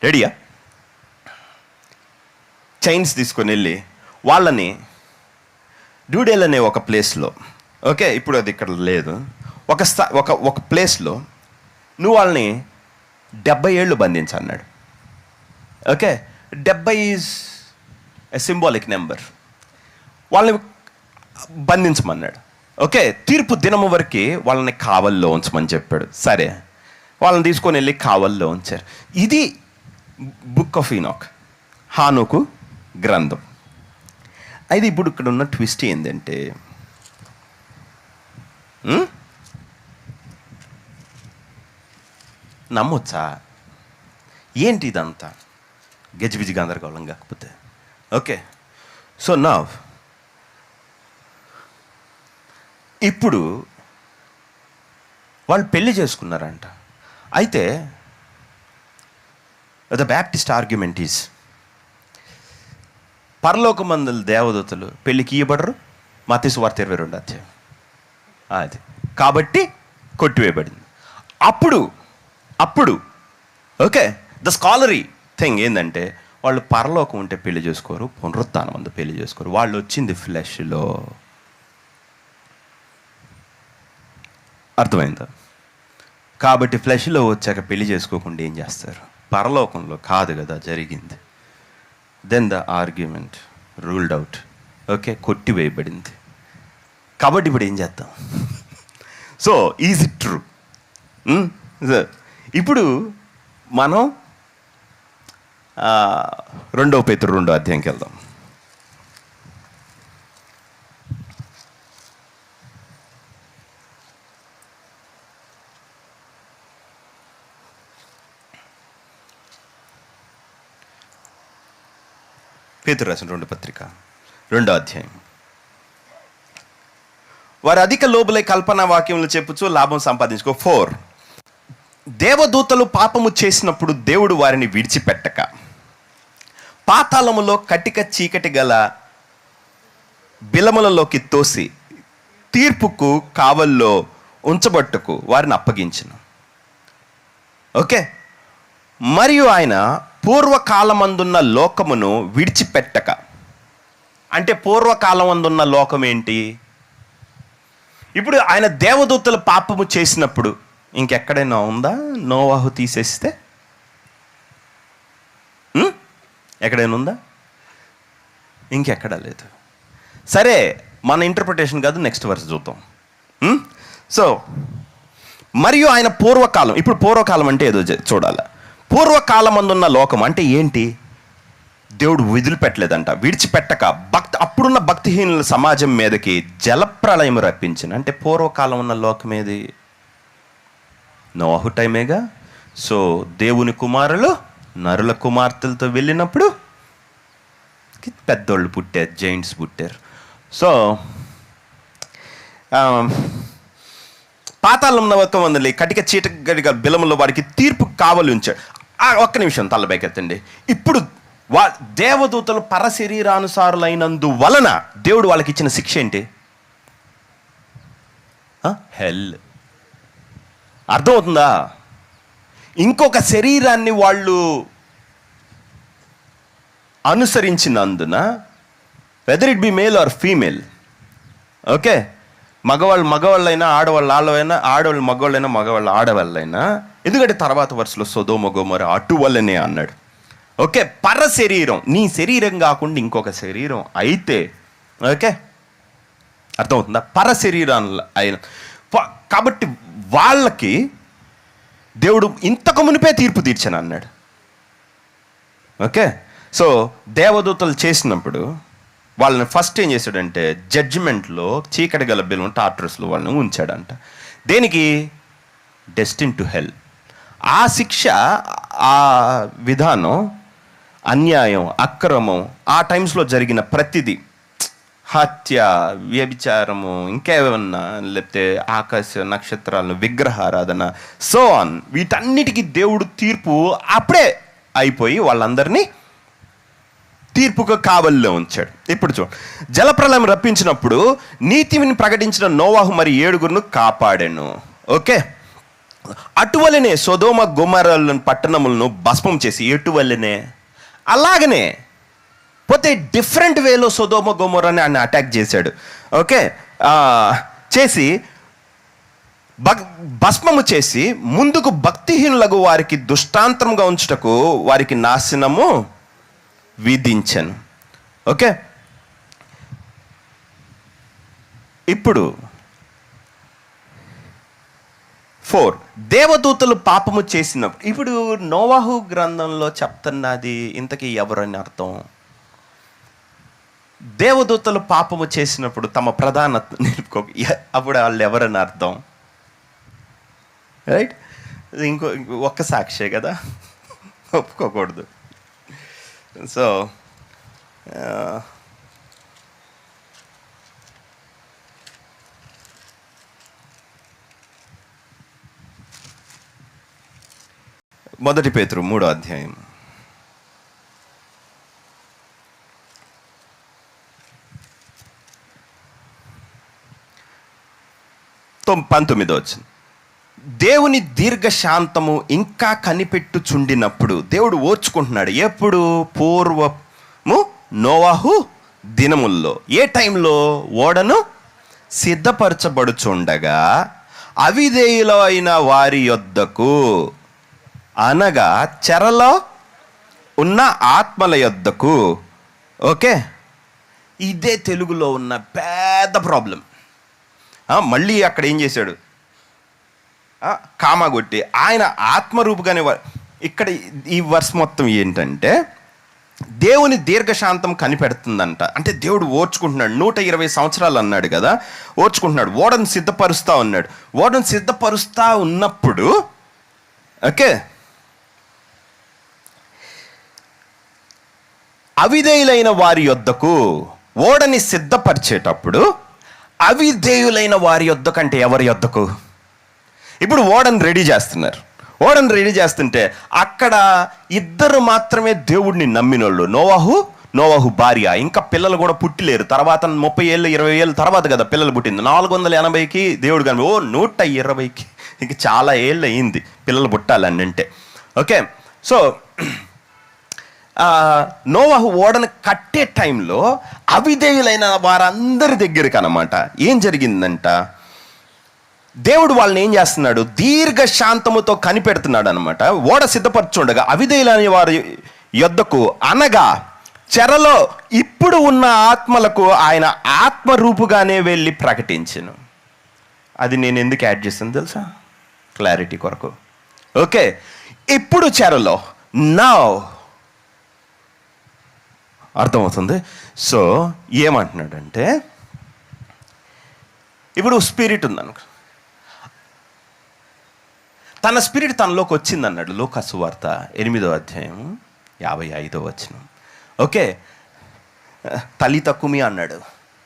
రెడీయా, చైన్స్ తీసుకొని వెళ్ళి వాళ్ళని డ్యూడేల్ అనే ఒక ప్లేస్లో, ఓకే ఇప్పుడు అది ఇక్కడ లేదు, ఒక ప్లేస్లో నువ్వు వాళ్ళని 70 ఏళ్ళు బంధించన్నాడు. Okay, 70 is a symbolic number. వాళ్ళని బంధించమన్నాడు. ఓకే, తీర్పు దినము వరకు వాళ్ళని కావల్లో ఉంచమని చెప్పాడు. సరే, వాళ్ళని తీసుకొని వెళ్ళి కావల్లో ఉంచారు. ఇది బుక్ ఆఫ్ ఈనాక్, హానోకు గ్రంథం. అయితే ఇప్పుడు ఇక్కడ ఉన్న ట్విస్ట్ ఏంటంటే, నమ్మొచ్చా ఏంటి ఇదంతా? గజిబిజి గందరగోళం కాకపోతే. ఓకే, సో నా ఇప్పుడు వాళ్ళు పెళ్లి చేసుకున్నారంట. అయితే ద బ్యాప్టిస్ట్ ఆర్గ్యుమెంట్ ఈజ్ పరలోకమందుల దేవదూతలు పెళ్ళికి ఇయ్యబడరు. మత్తయి సువార్త 22 అధ్యాయం. అది కాబట్టి కొట్టివేయబడింది. అప్పుడు ఓకే, ద స్కాలరీ థింగ్ ఏంటంటే వాళ్ళు పరలోకం ఉంటే పెళ్లి చేసుకోరు, పునరుత్థానం అందు పెళ్లి చేసుకోరు. వాళ్ళు వచ్చింది ఫ్లెష్లో. అర్థమైందా? కాబట్టి ఫ్లెష్లో వచ్చాక పెళ్లి చేసుకోకుండా ఏం చేస్తారు? పరలోకంలో కాదు కదా జరిగింది. Then the argument ruled out. Okay, కొట్టివేయబడింది. కాబట్టి ఇప్పుడు ఏం చేద్దాం? So is it true? ఇప్పుడు మనం 2 పేతురు 2 అధ్యాయంకి వెళ్దాం. పేతురు రాసిన 2 పత్రిక 2 అధ్యాయం. వారు అధిక లోబులై కల్పనా వాక్యములు చెప్పుచు లాభం సంపాదించుకో. 4, దేవదూతలు పాపము చేసినప్పుడు దేవుడు వారిని విడిచిపెట్టక పాతాళములో కటిక చీకటి గల బిలములలోకి తోసి తీర్పుకు కావల్లో ఉంచబట్టుకు వారిని అప్పగించును. ఓకే, మరియు ఆయన పూర్వకాలమందున్న లోకమును విడిచిపెట్టక, అంటే పూర్వకాలం అందున్న లోకం ఏంటి? ఇప్పుడు ఆయన దేవదూతలు పాపము చేసినప్పుడు ఇంకెక్కడైనా ఉందా? నోవాహు తీసేస్తే ఎక్కడైనా ఉందా? ఇంకెక్కడా లేదు. సరే, మన ఇంటర్ప్రిటేషన్ కాదు, నెక్స్ట్ వర్స్ చూద్దాం. సో మరియు ఆయన పూర్వకాలం, ఇప్పుడు పూర్వకాలం అంటే ఏదో చూడాలి. పూర్వకాలం అందున్న లోకం అంటే ఏంటి? దేవుడు వదిలిపెట్టలేదంట, విడిచిపెట్టక అప్పుడున్న భక్తిహీనుల సమాజం మీదకి జలప్రళయం రప్పించిన. అంటే పూర్వకాలం ఉన్న లోకం ఏది? నోవాహు టైమేగా. సో దేవుని కుమారులు నరుల కుమార్తెలతో వెళ్ళినప్పుడు పెద్దోళ్ళు పుట్టారు, జైంట్స్ పుట్టారు. సో పాతాళం లోకమందులి కటిక చీకటి బిలములో వాడికి తీర్పు కావలి ఉంచాడు. ఒక్క నిమిషం తలబైకెత్తండి. ఇప్పుడు దేవదూతలు పరశరీరానుసారులైనందు వలన దేవుడు వాళ్ళకి ఇచ్చిన శిక్ష ఏంటి? హెల్. అర్థమవుతుందా? ఇంకొక శరీరాన్ని వాళ్ళు అనుసరించినందున, whether it be male or female, okay, మగవాళ్ళైనా ఆడవాళ్ళు మగవాళ్ళు ఆడవాళ్ళైనా, ఎందుకంటే తర్వాత వరుసలో సొదొమ గొమొర అటువల్లనే అన్నాడు. ఓకే, పర శరీరం, నీ శరీరం కాకుండా ఇంకొక శరీరం అయితే, ఓకే, అర్థమవుతుందా? పర శరీరాలు అయిన కాబట్టి వాళ్ళకి దేవుడు ఇంతకు మునిపే తీర్పు తీర్చను అన్నాడు. ఓకే, సో దేవదూతలు చేసినప్పుడు వాళ్ళని ఫస్ట్ ఏం చేశాడంటే జడ్జిమెంట్లో చీకటి గల బిలం టార్టరస్లో వాళ్ళని ఉంచాడంట. దేనికి? డెస్టిన్ టు హెల్. ఆ శిక్ష, ఆ విధానం, అన్యాయం, అక్రమం, ఆ టైమ్స్లో జరిగిన ప్రతిదీ, హత్య, వ్యభిచారము, ఇంకేమన్నా, లేకపోతే ఆకాశ నక్షత్రాలను విగ్రహారాధన, సో ఆన్, వీటన్నిటికీ దేవుడు తీర్పు అప్పుడే అయిపోయి వాళ్ళందరినీ తీర్పుకు కావలిలో ఉంచాడు. ఇప్పుడు చూడు, జలప్రలయం రప్పించినప్పుడు నీతిని ప్రకటించిన నోవాహు మరి 7 కాపాడాను. ఓకే, అటువలనే సొదొమ గొమొర పట్టణములను భస్మం చేసి, ఎటువల్లనే అలాగనే పోతే డిఫరెంట్ వేలో సొదొమ గొమొరని ఆయన అటాక్ చేశాడు. ఓకే, చేసి భస్మము చేసి ముందుకు భక్తిహీనులకు వారికి దుష్టాంతంగా ఉంచుటకు వారికి నాశనము విధించను. ఓకే, ఇప్పుడు 4, దేవదూతలు పాపము చేసినప్పుడు, ఇప్పుడు నోవాహు గ్రంథంలో చెప్తున్నది ఇంతకీ ఎవరని అర్థం? దేవదూతలు పాపము చేసినప్పుడు తమ ప్రధానత్వం నిలుపుకో, అప్పుడు వాళ్ళు ఎవరని అర్థం? రైట్, ఒక్క సాక్షే కదా, ఒప్పుకోకూడదు. సో మొదటి పేతురు 3వ అధ్యాయం. పంతొమ్మిదో వచనం. దేవుని దీర్ఘశాంతము ఇంకా కనిపెట్టుచుండినప్పుడు, దేవుడు ఓర్చుకుంటున్నాడు. ఎప్పుడు? పూర్వము నోవాహు దినముల్లో. ఏ టైంలో? ఓడను సిద్ధపరచబడుచుండగా అవిధేయులైన వారి యొద్దకు, అనగా చెరలో ఉన్న ఆత్మల యొద్దకు. ఓకే, ఇదే తెలుగులో ఉన్న పెద్ద ప్రాబ్లం. మళ్ళీ అక్కడ ఏం చేశాడు? కామా కొట్టి ఆయన ఆత్మరూపుగానే. ఇక్కడ ఈ వర్స్ మొత్తం ఏంటంటే, దేవుని దీర్ఘశాంతం కనిపెడుతుందంట. అంటే దేవుడు ఓర్చుకుంటున్నాడు. 120 సంవత్సరాలు అన్నాడు కదా, ఓర్చుకుంటున్నాడు. ఓడను సిద్ధపరుస్తా ఉన్నాడు. ఓడను సిద్ధపరుస్తా ఉన్నప్పుడు, ఓకే, అవిధేయులైన వారి యొద్దకు, ఓడని సిద్ధపరిచేటప్పుడు అవిధేయులైన వారి యొద్దకు అంటే ఎవరి యొద్దకు? ఇప్పుడు ఓడని రెడీ చేస్తున్నారు. ఓడని రెడీ చేస్తుంటే అక్కడ ఇద్దరు మాత్రమే దేవుడిని నమ్మినోళ్ళు, నోవాహు భార్య. ఇంకా పిల్లలు కూడా పుట్టిలేరు. తర్వాత 30 ఏళ్ళు 20 ఏళ్ళ తర్వాత కదా పిల్లలు పుట్టింది. 480కి దేవుడు కానీ 120కి ఇంక చాలా ఏళ్ళు అయ్యింది పిల్లలు పుట్టాలని అంటే. ఓకే, సో నోవాహు ఓడను కట్టే టైంలో అవిధేయులైన వారందరి దగ్గరికి అన్నమాట ఏం జరిగిందంట, దేవుడు వాళ్ళని ఏం చేస్తున్నాడు? దీర్ఘశాంతముతో కనిపెడుతున్నాడు అనమాట. ఓడ సిద్ధపరచుండగా అవిధేయులైన వారి యొద్దకు, అనగా చెరలో ఇప్పుడు ఉన్న ఆత్మలకు ఆయన ఆత్మరూపుగానే వెళ్ళి ప్రకటించెను. అది నేను ఎందుకు యాడ్ చేస్తాను తెలుసా? క్లారిటీ కొరకు. ఓకే, ఇప్పుడు చెరలో, నౌ అర్థమవుతుంది. సో ఏమంటున్నాడంటే, ఇప్పుడు స్పిరిట్ ఉందనుకో, తన స్పిరిట్ తనలోకి వచ్చింది అన్నాడు లూకా సువార్త 8వ అధ్యాయం 55వ వచనం. ఓకే, తల్లి తక్కుమి అన్నాడు,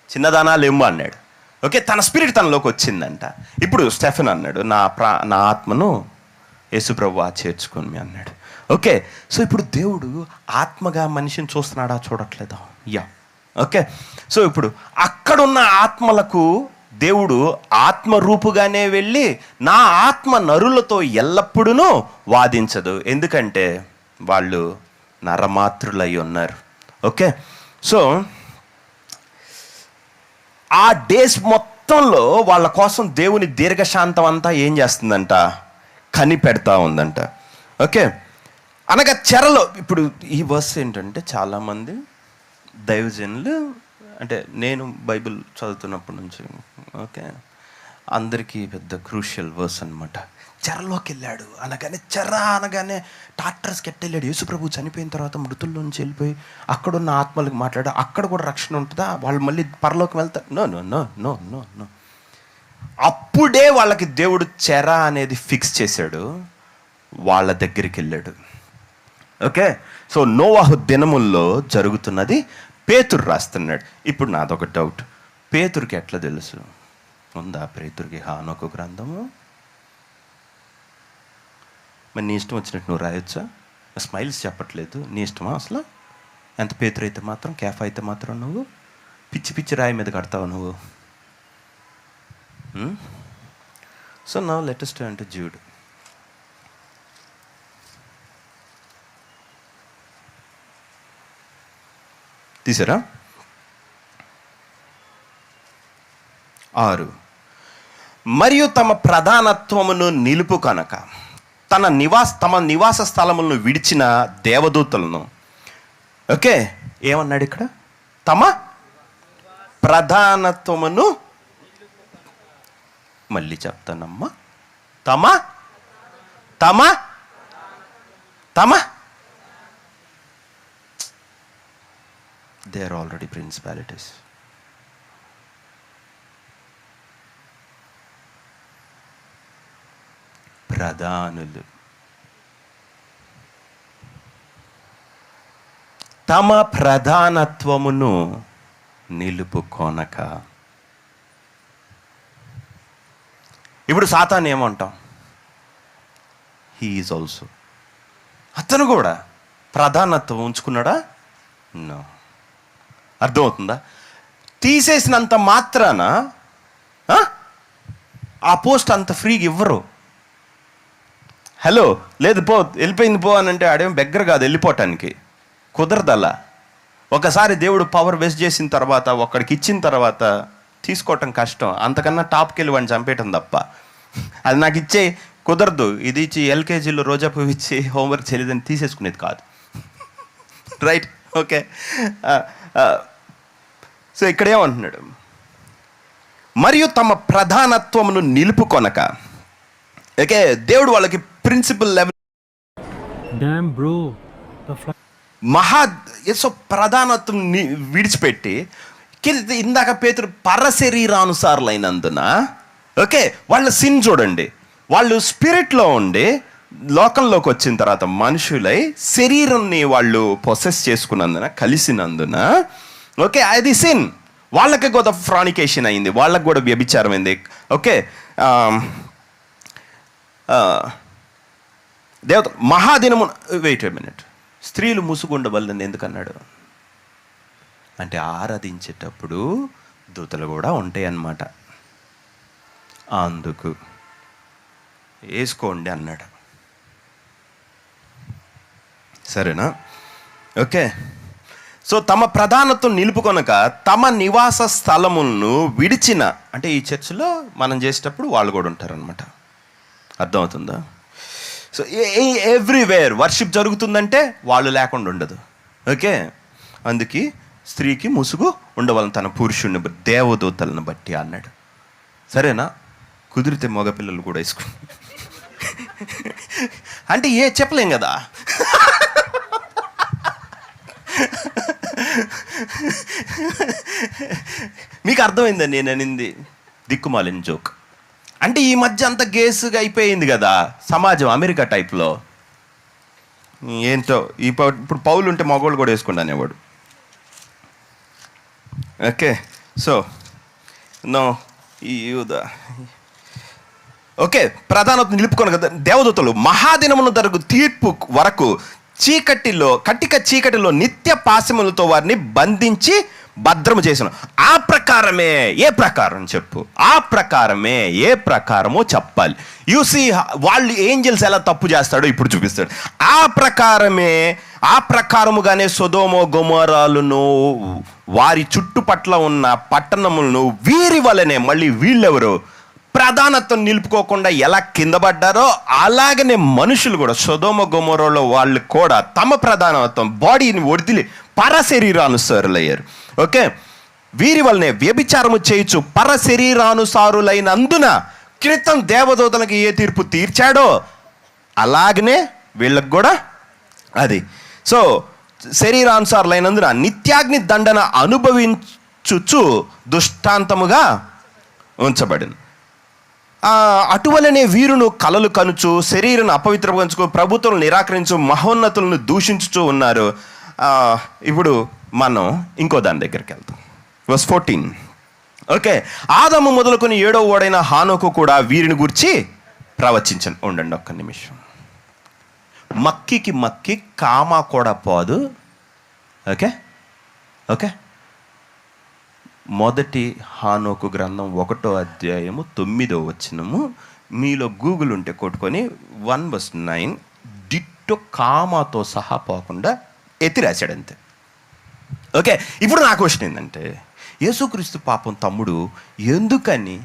చిన్నదానా లెమ్ము అన్నాడు. ఓకే, తన స్పిరిట్ తనలోకి వచ్చిందంట. ఇప్పుడు స్టెఫెన్ అన్నాడు, నా ఆత్మను యేసుప్రభువా చేర్చుకొని అన్నాడు. ఓకే, సో ఇప్పుడు దేవుడు ఆత్మగా మనిషిని చూస్తున్నాడా? చూడట్లేదా? యా. ఓకే, సో ఇప్పుడు అక్కడున్న ఆత్మలకు దేవుడు ఆత్మరూపుగానే వెళ్ళి, నా ఆత్మ నరులతో ఎల్లప్పుడూ వాదించదు, ఎందుకంటే వాళ్ళు నరమాతృలై ఉన్నారు. ఓకే, సో ఆ డేస్ మొత్తంలో వాళ్ళ కోసం దేవుని దీర్ఘశాంతం అంతా ఏం చేస్తుందంట? కనిపెడతా ఉందంట. ఓకే, అనగా చెరలో. ఇప్పుడు ఈ వర్స్ ఏంటంటే, చాలామంది దైవజనులు, అంటే నేను బైబిల్ చదువుతున్నప్పటి నుంచి, ఓకే, అందరికీ పెద్ద క్రూషియల్ వర్స్ అనమాట. చెరలోకి వెళ్ళాడు అనగానే, చెర అనగానే డాక్టర్స్కి ఎట్టెళ్ళాడు. యేసుప్రభు చనిపోయిన తర్వాత మృతుల్లో నుంచి వెళ్ళిపోయి అక్కడున్న ఆత్మలకు మాట్లాడు, అక్కడ కూడా రక్షణ ఉంటుందా? వాళ్ళు మళ్ళీ పరలోకి వెళ్తారు? No no no no no no. అప్పుడే వాళ్ళకి దేవుడు చెర అనేది ఫిక్స్ చేశాడు. వాళ్ళ దగ్గరికి వెళ్ళాడు. ఓకే, సో నోవాహు దినముల్లో జరుగుతున్నది పేతురు రాస్తున్నాడు. ఇప్పుడు నాదొక డౌట్, పేతురుకి ఎట్లా తెలుసు? ఉందా పేతురుకి హానోకు గ్రంథము? మరి నీ ఇష్టం వచ్చినట్టు నువ్వు రాయొచ్చా? స్మైల్స్ చెప్పట్లేదు, నీ ఇష్టమా అసలు? ఎంత పేతురు అయితే మాత్రం, కేఫ్ అయితే మాత్రం నువ్వు పిచ్చి పిచ్చి రాయి మీద కడతావు నువ్వు. So now let us turn to Jude. తీసారా? 6. మరియు తమ ప్రధానత్వమును నిలుపు కనుక తమ నివాస స్థలములను విడిచిన దేవదూతలను. ఓకే, ఏమన్నాడు ఇక్కడ? తమ ప్రధానత్వమును, మళ్ళీ చెప్తానమ్మా, తమ తమ తమ they are already principalities. ప్రధానులు తమ ప్రధానత్వమును నిలుపుకొనక. ఇప్పుడు సాతాను ఏమంటాం? హీ ఈజ్ ఆల్సో అతను కూడా ప్రధానత్వం ఉంచుకున్నాడా? నో. అర్థమవుతుందా? తీసేసినంత మాత్రాన ఆ పోస్ట్ అంత ఫ్రీగా ఇవ్వరు. హలో, లేదు పో, వెళ్ళిపోయింది పో అని అంటే ఆడేం బెగ్గర కాదు వెళ్ళిపోవటానికి. కుదరదలా. ఒకసారి దేవుడు పవర్ వేస్ట్ చేసిన తర్వాత, ఒక్కడికి ఇచ్చిన తర్వాత తీసుకోవటం కష్టం. అంతకన్నా టాప్కి వెళ్ళి వాడిని చంపేయటం తప్ప. అది నాకు ఇచ్చే కుదరదు, ఇది ఇచ్చి ఎల్కేజీలో రోజా పువ్వు ఇచ్చి హోంవర్క్ చేయలేదని తీసేసుకునేది కాదు. రైట్? ఓకే. సో ఇక్కడేమంటున్నాడు? మరియు తమ ప్రధానత్వమును నిలుపుకొనక. ఓకే, దేవుడు వాళ్ళకి ప్రిన్సిపల్ లెవెల్ ప్రధానత్వం విడిచిపెట్టి ఇందాక పేతురు పరశరీరానుసారులైనందున, ఓకే, వాళ్ళ సిన్ చూడండి. వాళ్ళు స్పిరిట్లో ఉండి లోకంలోకి వచ్చిన తర్వాత మనుషులై శరీరాన్ని వాళ్ళు పొసెస్ చేసుకున్నందున, కలిసినందున, ఓకే, అది సిన్. వాళ్ళకి కూడా ఫ్రానికేషన్ అయింది, వాళ్ళకి కూడా వ్యభిచారం అయింది. ఓకే, దేవత మహాదినము. Wait a minute. స్త్రీలు ముసుగుండవల్లని ఎందుకన్నాడు అంటే ఆరాధించేటప్పుడు దూతలు కూడా ఉంటాయి అన్నమాట. అందుకు వేసుకోండి అన్నాడు. సరేనా? ఓకే. సో తమ ప్రధానత్వం నిలుపుకొనక తమ నివాస స్థలములను విడిచిన, అంటే ఈ చర్చిలో మనం చేసేటప్పుడు వాళ్ళు కూడా ఉంటారనమాట. అర్థమవుతుందా? సో ఎవ్రీవేర్ వర్షిప్ జరుగుతుందంటే వాళ్ళు లేకుండా ఉండదు. ఓకే, అందుకే స్త్రీకి ముసుగు ఉండవాలని తన పురుషుడిని దేవదూతలను బట్టి అన్నాడు. సరేనా? కుదిరితే మగపిల్లలు కూడా వేసుకుని అంటే చెప్పలేం కదా. మీకు అర్థమైందా నేను అనింది? దిక్కుమాలిన జోక్. అంటే ఈ మధ్య అంత గేసుగా అయిపోయింది కదా సమాజం, అమెరికా టైప్లో. ఏంటో ఇప్పుడు పౌలు ఉంటే మగవాళ్ళు కూడా వేసుకోండి అనేవాడు. ఓకే, సో నో ఓకే, ప్రధానత్వం నిలుపుకొని కదా దేవదూతలు మహాదినమును జరుగు తీర్పు వరకు కటిక చీకటిలో నిత్య పాశములతో వారిని బంధించి భద్రము చేసిన. ఆ ప్రకారమే, ఏ ప్రకారం చెప్పు? ఆ ప్రకారమే, ఏ ప్రకారమో చెప్పాలి. యూసీ వాళ్ళు ఏంజల్స్ ఎలా తప్పు చేస్తాడో ఇప్పుడు చూపిస్తాడు. ఆ ప్రకారముగానే సొదొమ గొమొరాలను వారి చుట్టుపట్ల ఉన్న పట్టణములను వీరి వలనే, మళ్ళీ వీళ్ళెవరు ప్రధానత్వం నిలుపుకోకుండా ఎలా కింద పడ్డారో అలాగనే మనుషులు కూడా సొదొమ గొమొరాలో వాళ్ళు కూడా తమ ప్రధానత్వం బాడీని వదిలి పరశరీరానుసారులయ్యారు. ఓకే, వీరి వల్లనే వ్యభిచారము చేయుచు పరశరీరానుసారులైనందున క్రితం దేవదూతలకు ఏ తీర్పు తీర్చాడో అలాగనే వీళ్ళకి కూడా అది. సో శరీరానుసారులైనందున నిత్యాగ్ని దండన అనుభవించుచు దృష్టాంతముగా ఉంచబడింది. అటువలనే వీరును కలలు కనుచు శరీరం అపవిత్రపరచుకు ప్రభుత్వం నిరాకరించు మహోన్నతులను దూషించుచూ ఉన్నారు. ఇప్పుడు మనం ఇంకో దాని దగ్గరికి వెళ్తాం. వర్స్ 14. ఓకే, ఆదాము మొదలుకొని 7వ వాడైన హానోకు కూడా వీరిని గురించి ప్రవచించను. ఉండండి ఒక్క నిమిషం. మక్కి కామా కూడా పోదు. ఓకే ఓకే, మొదటి హానోకు గ్రంథం 1వ అధ్యాయము 9వ వచనము. మీలో గూగుల్ ఉంటే కొట్టుకొని 1:9 డిట్టో కామాతో సహా పోకుండా ఎత్తి రాశాడు అంతే. ఓకే, ఇప్పుడు నా క్వశ్చన్ ఏంటంటే, యేసుక్రీస్తు పాపం తమ్ముడు ఎందుకని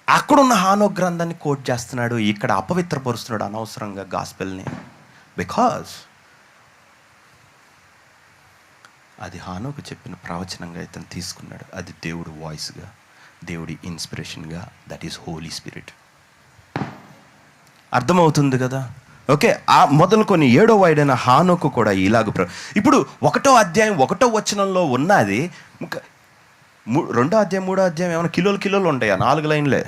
అక్కడున్న హానోకు గ్రంథాన్ని కోట్ చేస్తున్నాడు, ఇక్కడ అపవిత్రపరుస్తున్నాడు అనవసరంగా గాస్పెల్ని? బికాజ్ అది హానోకు చెప్పిన ప్రవచనంగా ఇతను తీసుకున్నాడు. అది దేవుడు వాయిస్గా, దేవుడి ఇన్స్పిరేషన్గా. That is Holy Spirit. అర్థమవుతుంది కదా? ఓకే, ఆ మొదలుకొని 7వ వాడైన హానోకు కూడా ఇలాగ ఇప్పుడు 1వ అధ్యాయం 1వ వచనంలో ఉన్నది. 2వ అధ్యాయం 3వ అధ్యాయం ఏమైనా కిలోలు ఉంటాయా? 4 లైన్లే.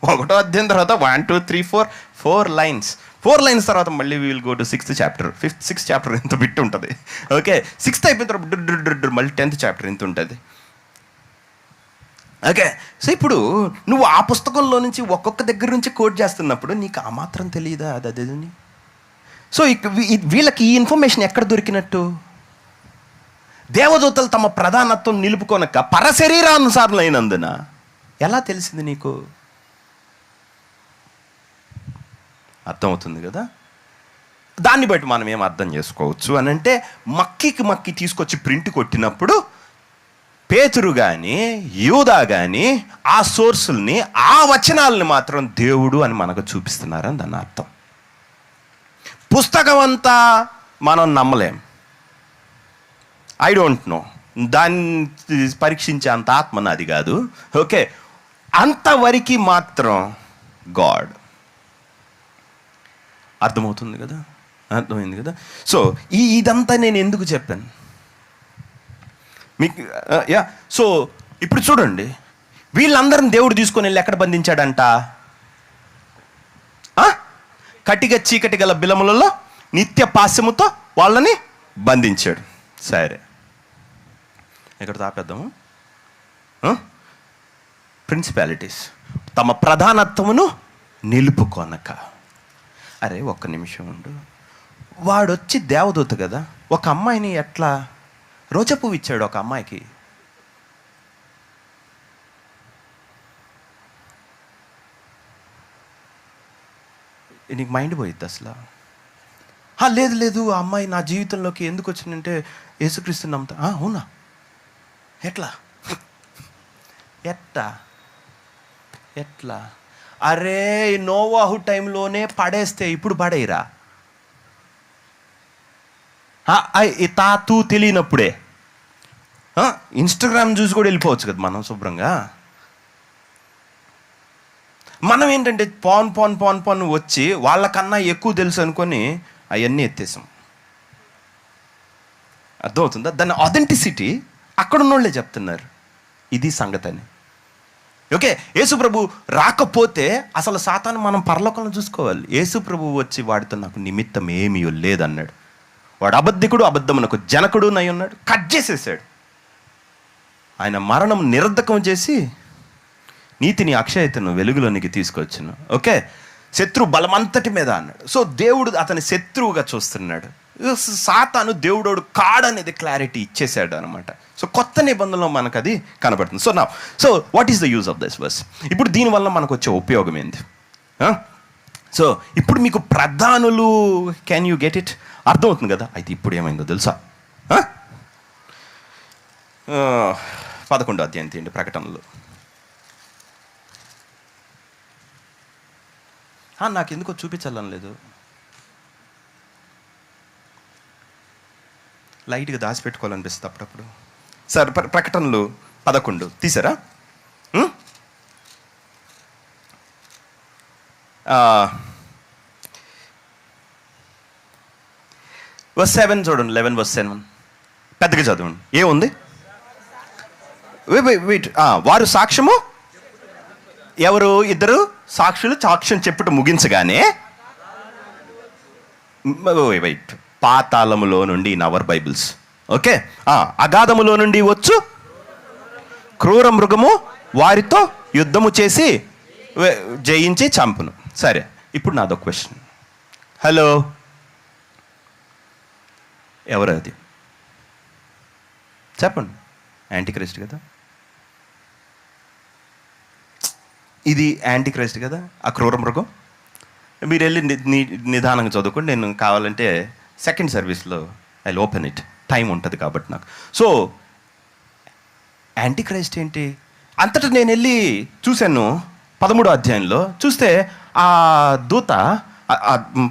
1వ అధ్యాయం తర్వాత 1 2 3 4 లైన్స్. 4 లైన్స్ తర్వాత మళ్ళీ will go to 6th chapter. 6th chapter ఎంత బిట్ ఉంటుంది. ఓకే, 6th అయిపోయిన తర్వాత మళ్ళీ 10th చాప్టర్ ఎంత ఉంటుంది. ఓకే, సో ఇప్పుడు నువ్వు ఆ పుస్తకంలో నుంచి ఒక్కొక్క దగ్గర నుంచి కోట్ చేస్తున్నప్పుడు నీకు ఆ మాత్రం తెలియదా అది అదేదని? సో వీళ్ళకి ఈ ఇన్ఫర్మేషన్ ఎక్కడ దొరికినట్టు? దేవదూతలు తమ ప్రధానత్వం నిలుపుకొనక పరశరీరానుసారులైనందున. ఎలా తెలిసింది నీకు? అర్థమవుతుంది కదా? దాన్ని బట్టి మనం ఏం అర్థం చేసుకోవచ్చు అని అంటే, మక్కి తీసుకొచ్చి ప్రింట్ కొట్టినప్పుడు పేతురు కానీ యూదా కానీ ఆ సోర్సుల్ని, ఆ వచనాలని మాత్రం దేవుడు అని మనకు చూపిస్తున్నారని దాని అర్థం. పుస్తకం అంతా మనం నమ్మలేం. ఐ డోంట్ నో, దాన్ని పరీక్షించే అంత ఆత్మ నాది కాదు. ఓకే, అంతవరకు మాత్రం గాడ్. అర్థమవుతుంది కదా? అర్థమైంది కదా? సో ఇదంతా నేను ఎందుకు చెప్పాను మీకు? సో ఇప్పుడు చూడండి, వీళ్ళందరిని దేవుడు తీసుకొని వెళ్ళి ఎక్కడ బంధించాడంట? కటిక చీకటి గల బిలములలో నిత్య పాశముతో వాళ్ళని బంధించాడు. సరే, ఇక్కడ తాపేద్దాము. ప్రిన్సిపాలిటీస్ తమ ప్రధానత్వమును నిలుపుకొనక. అరే ఒక్క నిమిషం ఉండు, వాడొచ్చి దేవదూత కదా, ఒక అమ్మాయిని ఎట్లా రోజా పువ్వు ఇచ్చాడు ఒక అమ్మాయికి? నీకు మైండ్ పోయిద్ది అసలు. లేదు ఆ అమ్మాయి నా జీవితంలోకి ఎందుకు వచ్చిందంటే యేసుక్రీస్తుని నమ్ముతా. అవునా? ఎట్లా? అరే నోవాహు టైంలోనే పడేస్తే ఇప్పుడు పడేయరా? తాతూ తెలియనప్పుడే ఇన్స్టాగ్రామ్ చూసి కూడా వెళ్ళిపోవచ్చు కదా మనం శుభ్రంగా. మనం ఏంటంటే పాన్ వచ్చి వాళ్ళకన్నా ఎక్కువ తెలుసు అనుకొని అవన్నీ ఎత్తేసాం. అర్థమవుతుందా? దాని ఆథెంటిసిటీ అక్కడ ఉన్నోళ్ళే చెప్తున్నారు ఇది సంగతి అని. ఓకే, యేసుప్రభు రాకపోతే అసలు సాతాను మనం పరలోకంలో చూసుకోవాలి. యేసుప్రభు వచ్చి వాడితో నాకు నిమిత్తం ఏమీ లేదన్నాడు. వాడు అబద్ధికుడు, అబద్ధమునకు జనకుడు నై ఉన్నాడు. కట్ చేసేసాడు. ఆయన మరణం నిరర్ధకం చేసి నీతిని అక్షయతను వెలుగులోనికి తీసుకొచ్చును. ఓకే, శత్రు బలమంతటి మీద అన్నాడు. సో దేవుడు అతని శత్రువుగా చూస్తున్నాడు. సాతాను దేవుడోడు కాడనేది క్లారిటీ ఇచ్చేసాడు అనమాట. సో కొత్త నిబంధనలో మనకు అది కనబడుతుంది. So what is the use of this verse? ఇప్పుడు దీనివల్ల మనకు వచ్చే ఉపయోగం ఏంటి? సో ఇప్పుడు మీకు ప్రధానులు, క్యాన్ యూ గెట్ ఇట్? అర్థమవుతుంది కదా? అయితే ఇప్పుడు ఏమైందో తెలుసా? 11వ అధ్యాయం తీయండి, ప్రకటనలు. నాకు ఎందుకో చూపించాలని లేదు, లైట్గా దాచిపెట్టుకోవాలనిపిస్తుంది అప్పుడప్పుడు. సార్ ప్రకటనలు 11 తీసారా? verse 7 చూడండి. 11 verse 7 పెద్దగా చదవండి. ఏముంది? వెయిట్. వారు సాక్ష్యము, ఎవరు? ఇద్దరు సాక్షులు సాక్ష్యం చెప్పుట ముగించగానే, వెయిట్, పాతాళములో నుండి, ఇన్ అవర్ బైబిల్స్, ఓకే, అగాధములో నుండి వచ్చు క్రూర మృగము వారితో యుద్ధము చేసి జయించి చంపును. సరే, ఇప్పుడు నాదొక క్వశ్చన్. హలో, ఎవరు అది? చెప్పండి. యాంటీక్రైస్ట్ కదా? ఇది యాంటీక్రైస్ట్ కదా, ఆ క్రూర మృగం? మీరు వెళ్ళి నిదానంగా చదువుకోండి. నేను కావాలంటే సెకండ్ సర్వీస్లో ఐ ఓపెన్ ఇట్, టైం ఉంటుంది కాబట్టి నాకు. సో యాంటీక్రైస్ట్ ఏంటి? అంతటా నేను వెళ్ళి చూశాను 13వ అధ్యాయంలో. చూస్తే ఆ దూత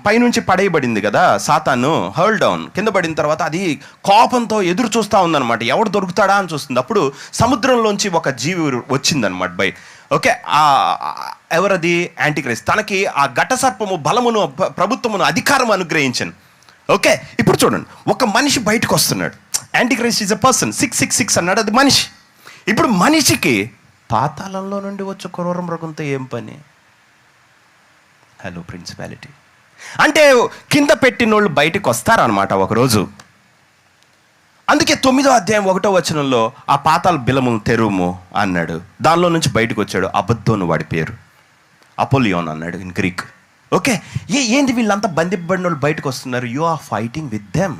పైనుంచి పడేయబడింది కదా, సాతాను హర్ల్ డౌన్, కింద పడిన తర్వాత అది కోపంతో ఎదురు చూస్తూ ఉందన్నమాట. ఎవడు దొరుకుతాడా అని చూస్తుంది. అప్పుడు సముద్రంలోంచి ఒక జీవి వచ్చిందనమాట బై. ఓకే, ఎవరది? యాంటీక్రైస్ట్. తనకి ఆ ఘట సర్పము బలమును, ప్రభుత్వమును, అధికారం అనుగ్రహించను. ఓకే, ఇప్పుడు చూడండి, ఒక మనిషి బయటకు వస్తున్నాడు. Antichrist is a person. 666 అన్నాడు, అది మనిషి. ఇప్పుడు మనిషికి పాతాళంలో నుండి వచ్చే క్రూర మృగంతో ఏం పని? హలో, ప్రిన్సిపాలిటీ అంటే కింద పెట్టినోళ్ళు బయటకు వస్తారనమాట ఒకరోజు. అందుకే 9వ అధ్యాయం 1వ వచనంలో ఆ పాతాళ బిలమును తెరుము అన్నాడు. దానిలో నుంచి బయటకు వచ్చాడు అబద్దోను, వాడి పేరు అపోలియోన్ అన్నాడు ఇన్ గ్రీక్. ఓకే, ఏంటి వీళ్ళంతా బంధింపబడిన వాళ్ళు బయటకు వస్తున్నారు? You are fighting with them,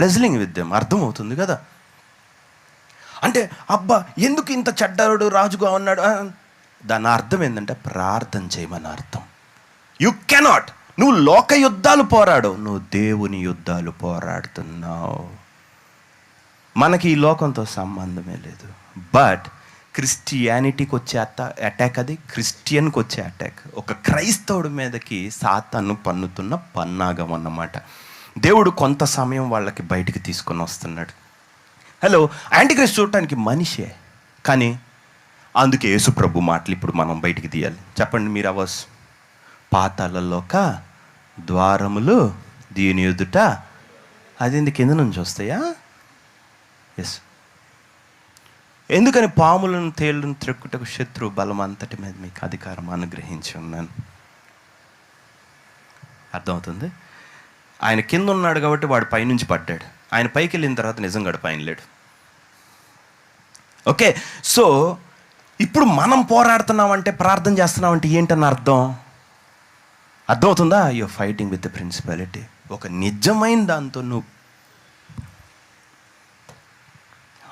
wrestling with them. అర్థమవుతుంది కదా? అంటే అబ్బా ఎందుకు ఇంత చెడ్డాడు రాజుగా ఉన్నాడు, దాని అర్థం ఏంటంటే ప్రార్థన చేయమని అర్థం. యు కెనాట్, నువ్వు లోక యుద్ధాలు పోరాడవు, నువ్వు దేవుని యుద్ధాలు పోరాడుతున్నావు. మనకి ఈ లోకంతో సంబంధమే లేదు. బట్ క్రిస్టియానిటీకి వచ్చే అటాక్, అది క్రిస్టియన్కి వచ్చే అటాక్. ఒక క్రైస్తవుడి మీదకి సాతాను పన్నుతున్న పన్నాగం అన్నమాట. దేవుడు కొంత సమయం వాళ్ళకి బయటికి తీసుకొని వస్తున్నాడు. హలో, యాంటీక్రైస్ట్ చూడటానికి మనిషే, కానీ అందుకే యేసు ప్రభు మాటలు ఇప్పుడు మనం బయటికి తీయాలి. చెప్పండి మీరు, అవర్స్ పాతాళలోక ద్వారములు దీని ఎదుట, అది కింద నుంచి వస్తాయా? ఎస్. ఎందుకని పాములను తేళ్లను త్రెక్కుటకు శత్రు బలం అంతటి మీద మీకు అధికారం అనుగ్రహించి ఉన్నాను. అర్థమవుతుంది? ఆయన కింద ఉన్నాడు కాబట్టి వాడు పైనుంచి పడ్డాడు. ఆయన పైకి వెళ్ళిన తర్వాత నిజంగా పైన లేడు. ఓకే, సో ఇప్పుడు మనం పోరాడుతున్నామంటే, ప్రార్థన చేస్తున్నామంటే ఏంటన్న అర్థం? అర్థమవుతుందా? You are fighting with the principality. ఒక నిజమైన దాంతో నువ్వు,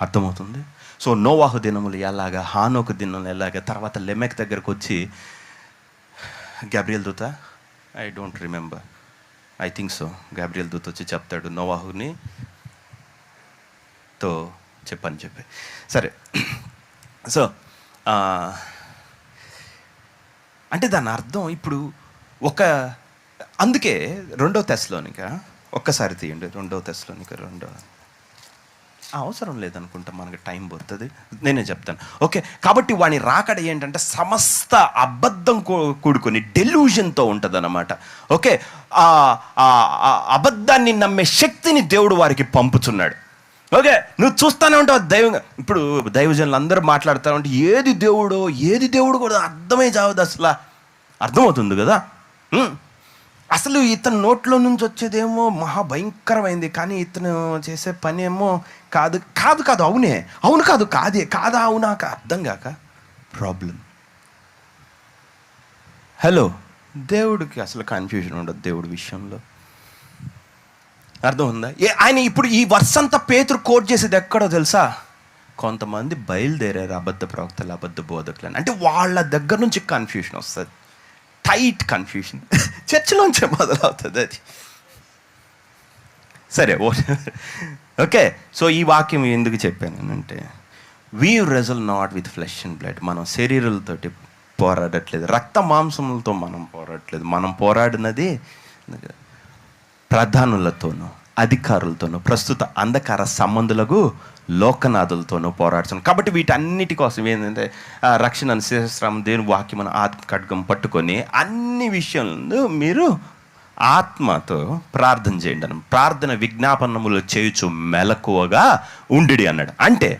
అర్థమవుతుంది? సో నోవాహు దినములు ఎలాగా, హానోకు దినములు ఎలాగా, తర్వాత లెమెక్ దగ్గరకు వచ్చి గాబ్రియల్ దూత, I don't remember, I think so, Gabriel దూత వచ్చి చెప్తాడు నోవాహుని తో చెప్పని చెప్పి. సరే, సో అంటే దాని అర్థం ఇప్పుడు అందుకే 2 తెస్సలోనిక ఒక్కసారి తీయండి. 2 తెస్సలోనిక 2, అవసరం లేదనుకుంటా, మనకి టైం పోతుంది, నేనే చెప్తాను. ఓకే, కాబట్టి వాని రాకడ ఏంటంటే సమస్త అబద్ధం కూడుకొని డెల్యూషన్తో ఉంటుంది అన్నమాట. ఓకే, అబద్ధాన్ని నమ్మే శక్తిని దేవుడు వారికి పంపుతున్నాడు. ఓకే, నువ్వు చూస్తూనే ఉంటావు దైవం. ఇప్పుడు దైవజనులు అందరూ మాట్లాడుతూ ఉంటే ఏది దేవుడు కూడా అర్థమై చావదు అసలు. అర్థమవుతుంది కదా? అసలు ఇతని నోట్లో నుంచి వచ్చేదేమో మహాభయంకరమైంది, కానీ ఇతను చేసే పని ఏమో కాదు. అవును కాదా అవునాక అర్థం కాక ప్రాబ్లం. హలో, దేవుడికి అసలు కన్ఫ్యూజన్ ఉండదు దేవుడి విషయంలో. అర్థం ఉందా? ఆయన ఇప్పుడు ఈ వర్స్ అంతా పేతురు కోట్ చేసేది ఎక్కడో తెలుసా? కొంతమంది బయలుదేరారు అబద్ధ ప్రవక్తలు, అబద్ధ బోధకులు, అంటే వాళ్ళ దగ్గర నుంచి కన్ఫ్యూషన్ వస్తుంది. టైట్ కన్ఫ్యూషన్ చర్చిలోంచే మొదలవుతుంది అది. సరే, ఓకే, సో ఈ వాక్యం ఎందుకు చెప్పానంటే, we wrestle not with flesh and blood. మనం శరీరాలతోటి పోరాడట్లేదు, రక్త మాంసములతో మనం పోరాడట్లేదు. మనం పోరాడినది ప్రధానులతోనూ, అధికారులతోనూ, ప్రస్తుత అంధకార సంబంధులకు లోకనాథులతోనూ పోరాడుతున్నాం. కాబట్టి వీటన్నిటి కోసం ఏంటంటే రక్షణ శిరస్త్రం, దేవుని వాక్యం ఆత్మ ఖడ్గం పట్టుకొని అన్ని విషయాలను మీరు ఆత్మతో ప్రార్థన చేయండి అని. ప్రార్థన విజ్ఞాపనములు చేయుచు మెలకువగా ఉండిడి అన్నాడు. అంటే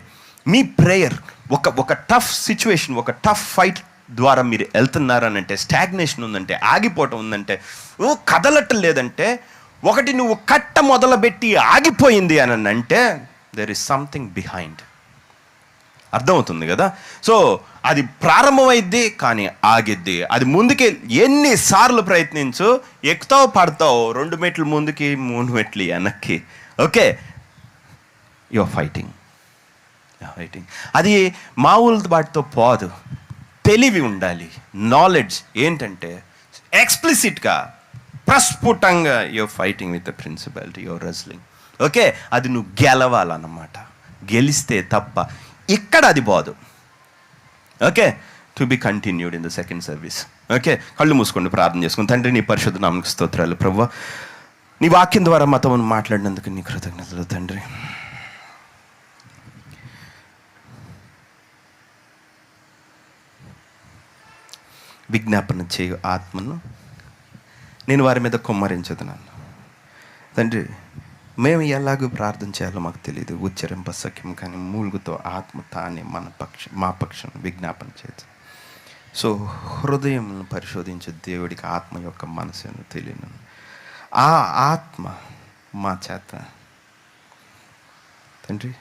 మీ ప్రేయర్ ఒక టఫ్ సిచ్యువేషన్, ఒక టఫ్ ఫైట్ ద్వారా మీరు వెళ్తున్నారనంటే, స్టాగ్నేషన్ ఉందంటే, ఆగిపోవటం ఉందంటే, కదలటం లేదంటే, ఒకటి నువ్వు కట్ట మొదలుపెట్టి ఆగిపోయింది అని అంటే దెర్ ఇస్ సంథింగ్ బిహైండ్. అర్థమవుతుంది కదా? సో అది ప్రారంభమైద్ది కానీ ఆగిద్ది. అది ముందుకి ఎన్నిసార్లు ప్రయత్నించు, ఎక్కుతావు పడతావు, 2 మెట్లు ముందుకి 3 మెట్లు వెనక్కి. Okay, your fighting. అది మామూలు వాటితో పోదు, తెలివి ఉండాలి. నాలెడ్జ్ ఏంటంటే ఎక్స్ప్లిసిట్గా, ప్రస్ఫుటంగా your fighting with the principality, your wrestling. Okay, అది నువ్వు గెలవాలన్నమాట. గెలిస్తే తప్ప ఇక్కడ అది పోదు. Okay, to be continued in the second service. Okay, కళ్ళు మూసుకోండి, ప్రార్థన చేసుకుని. తండ్రి, నీ పరిశుద్ధ నామమునకు స్తోత్రాలు. ప్రభువా, నీ వాక్యం ద్వారా మాతో మాట్లాడినందుకు నీ కృతజ్ఞతలు తండ్రి. విజ్ఞాపన చేయు ఆత్మను నేను వారి మీద కుమ్మరించదున్నాను తండ్రి. మేము ఎలాగో ప్రార్థన చేయాలో మాకు తెలియదు, ఉచ్చరింప సఖ్యం, కానీ మూలుగుతో ఆత్మ తానే మా పక్షం విజ్ఞాపన చేయదు. సో హృదయంను పరిశోధించే దేవుడికి ఆత్మ యొక్క మనసును తెలియను. ఆ ఆత్మ మా చేత తండ్రి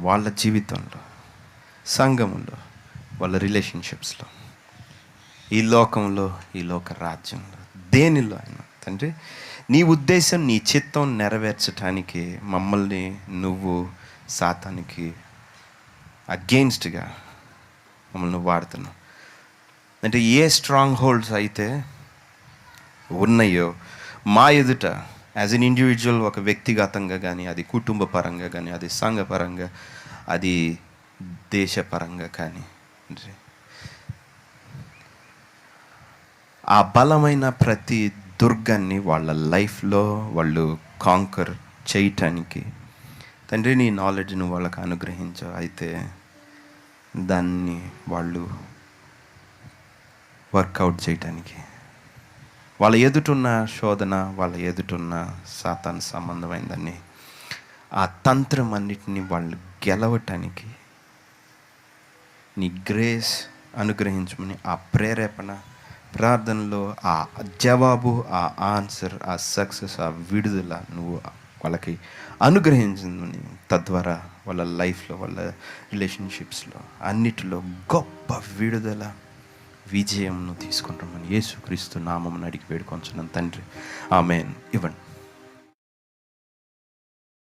వాళ్ళ జీవితంలో, సంఘంలో, వాళ్ళ రిలేషన్షిప్స్లో ఈ లోకంలో, ఈ లోక రాజ్యంలో, దేనిలో అయినా తండ్రి నీ ఉద్దేశం, నీ చిత్తం నెరవేర్చడానికి మమ్మల్ని నువ్వు సాతానికి అగెయిన్స్ట్గా మమ్మల్ని వాడుతున్నావు. అంటే ఏ స్ట్రాంగ్ హోల్డ్స్ అయితే ఉన్నాయో మా ఎదుట యాజ్ ఎన్ ఇండివిజువల్, ఒక వ్యక్తిగతంగా కానీ, అది కుటుంబ పరంగా కానీ, అది సంఘపరంగా, అది దేశపరంగా కానీ, ఆ బలమైన ప్రతి దుర్గాన్ని వాళ్ళ లైఫ్లో వాళ్ళు కాంకర్ చేయటానికి తండ్రి నీ నాలెడ్జ్ను వాళ్ళకు అనుగ్రహించావు. అయితే దాన్ని వాళ్ళు వర్కౌట్ చేయటానికి, వాళ్ళ ఎదుటున్న శోధన, వాళ్ళ ఎదుటున్న సాతాను సంబంధమైందని ఆ తంత్రం అన్నిటిని వాళ్ళు గెలవటానికి నీ గ్రేస్ అనుగ్రహించమని ఆ ప్రేరేపణ, ప్రార్థనలో ఆ జవాబు, ఆ ఆన్సర్, ఆ సక్సెస్, ఆ విడుదల నువ్వు వాళ్ళకి అనుగ్రహించమని, తద్వారా వాళ్ళ లైఫ్లో, వాళ్ళ రిలేషన్షిప్స్లో అన్నిటిలో గొప్ప విడుదల, విజయంను తీసుకుంటామని యేసుక్రీస్తు నామమున అడిగి వేడుకొంచున్నాను తండ్రి. ఆమేన్. ఇవ్వండి.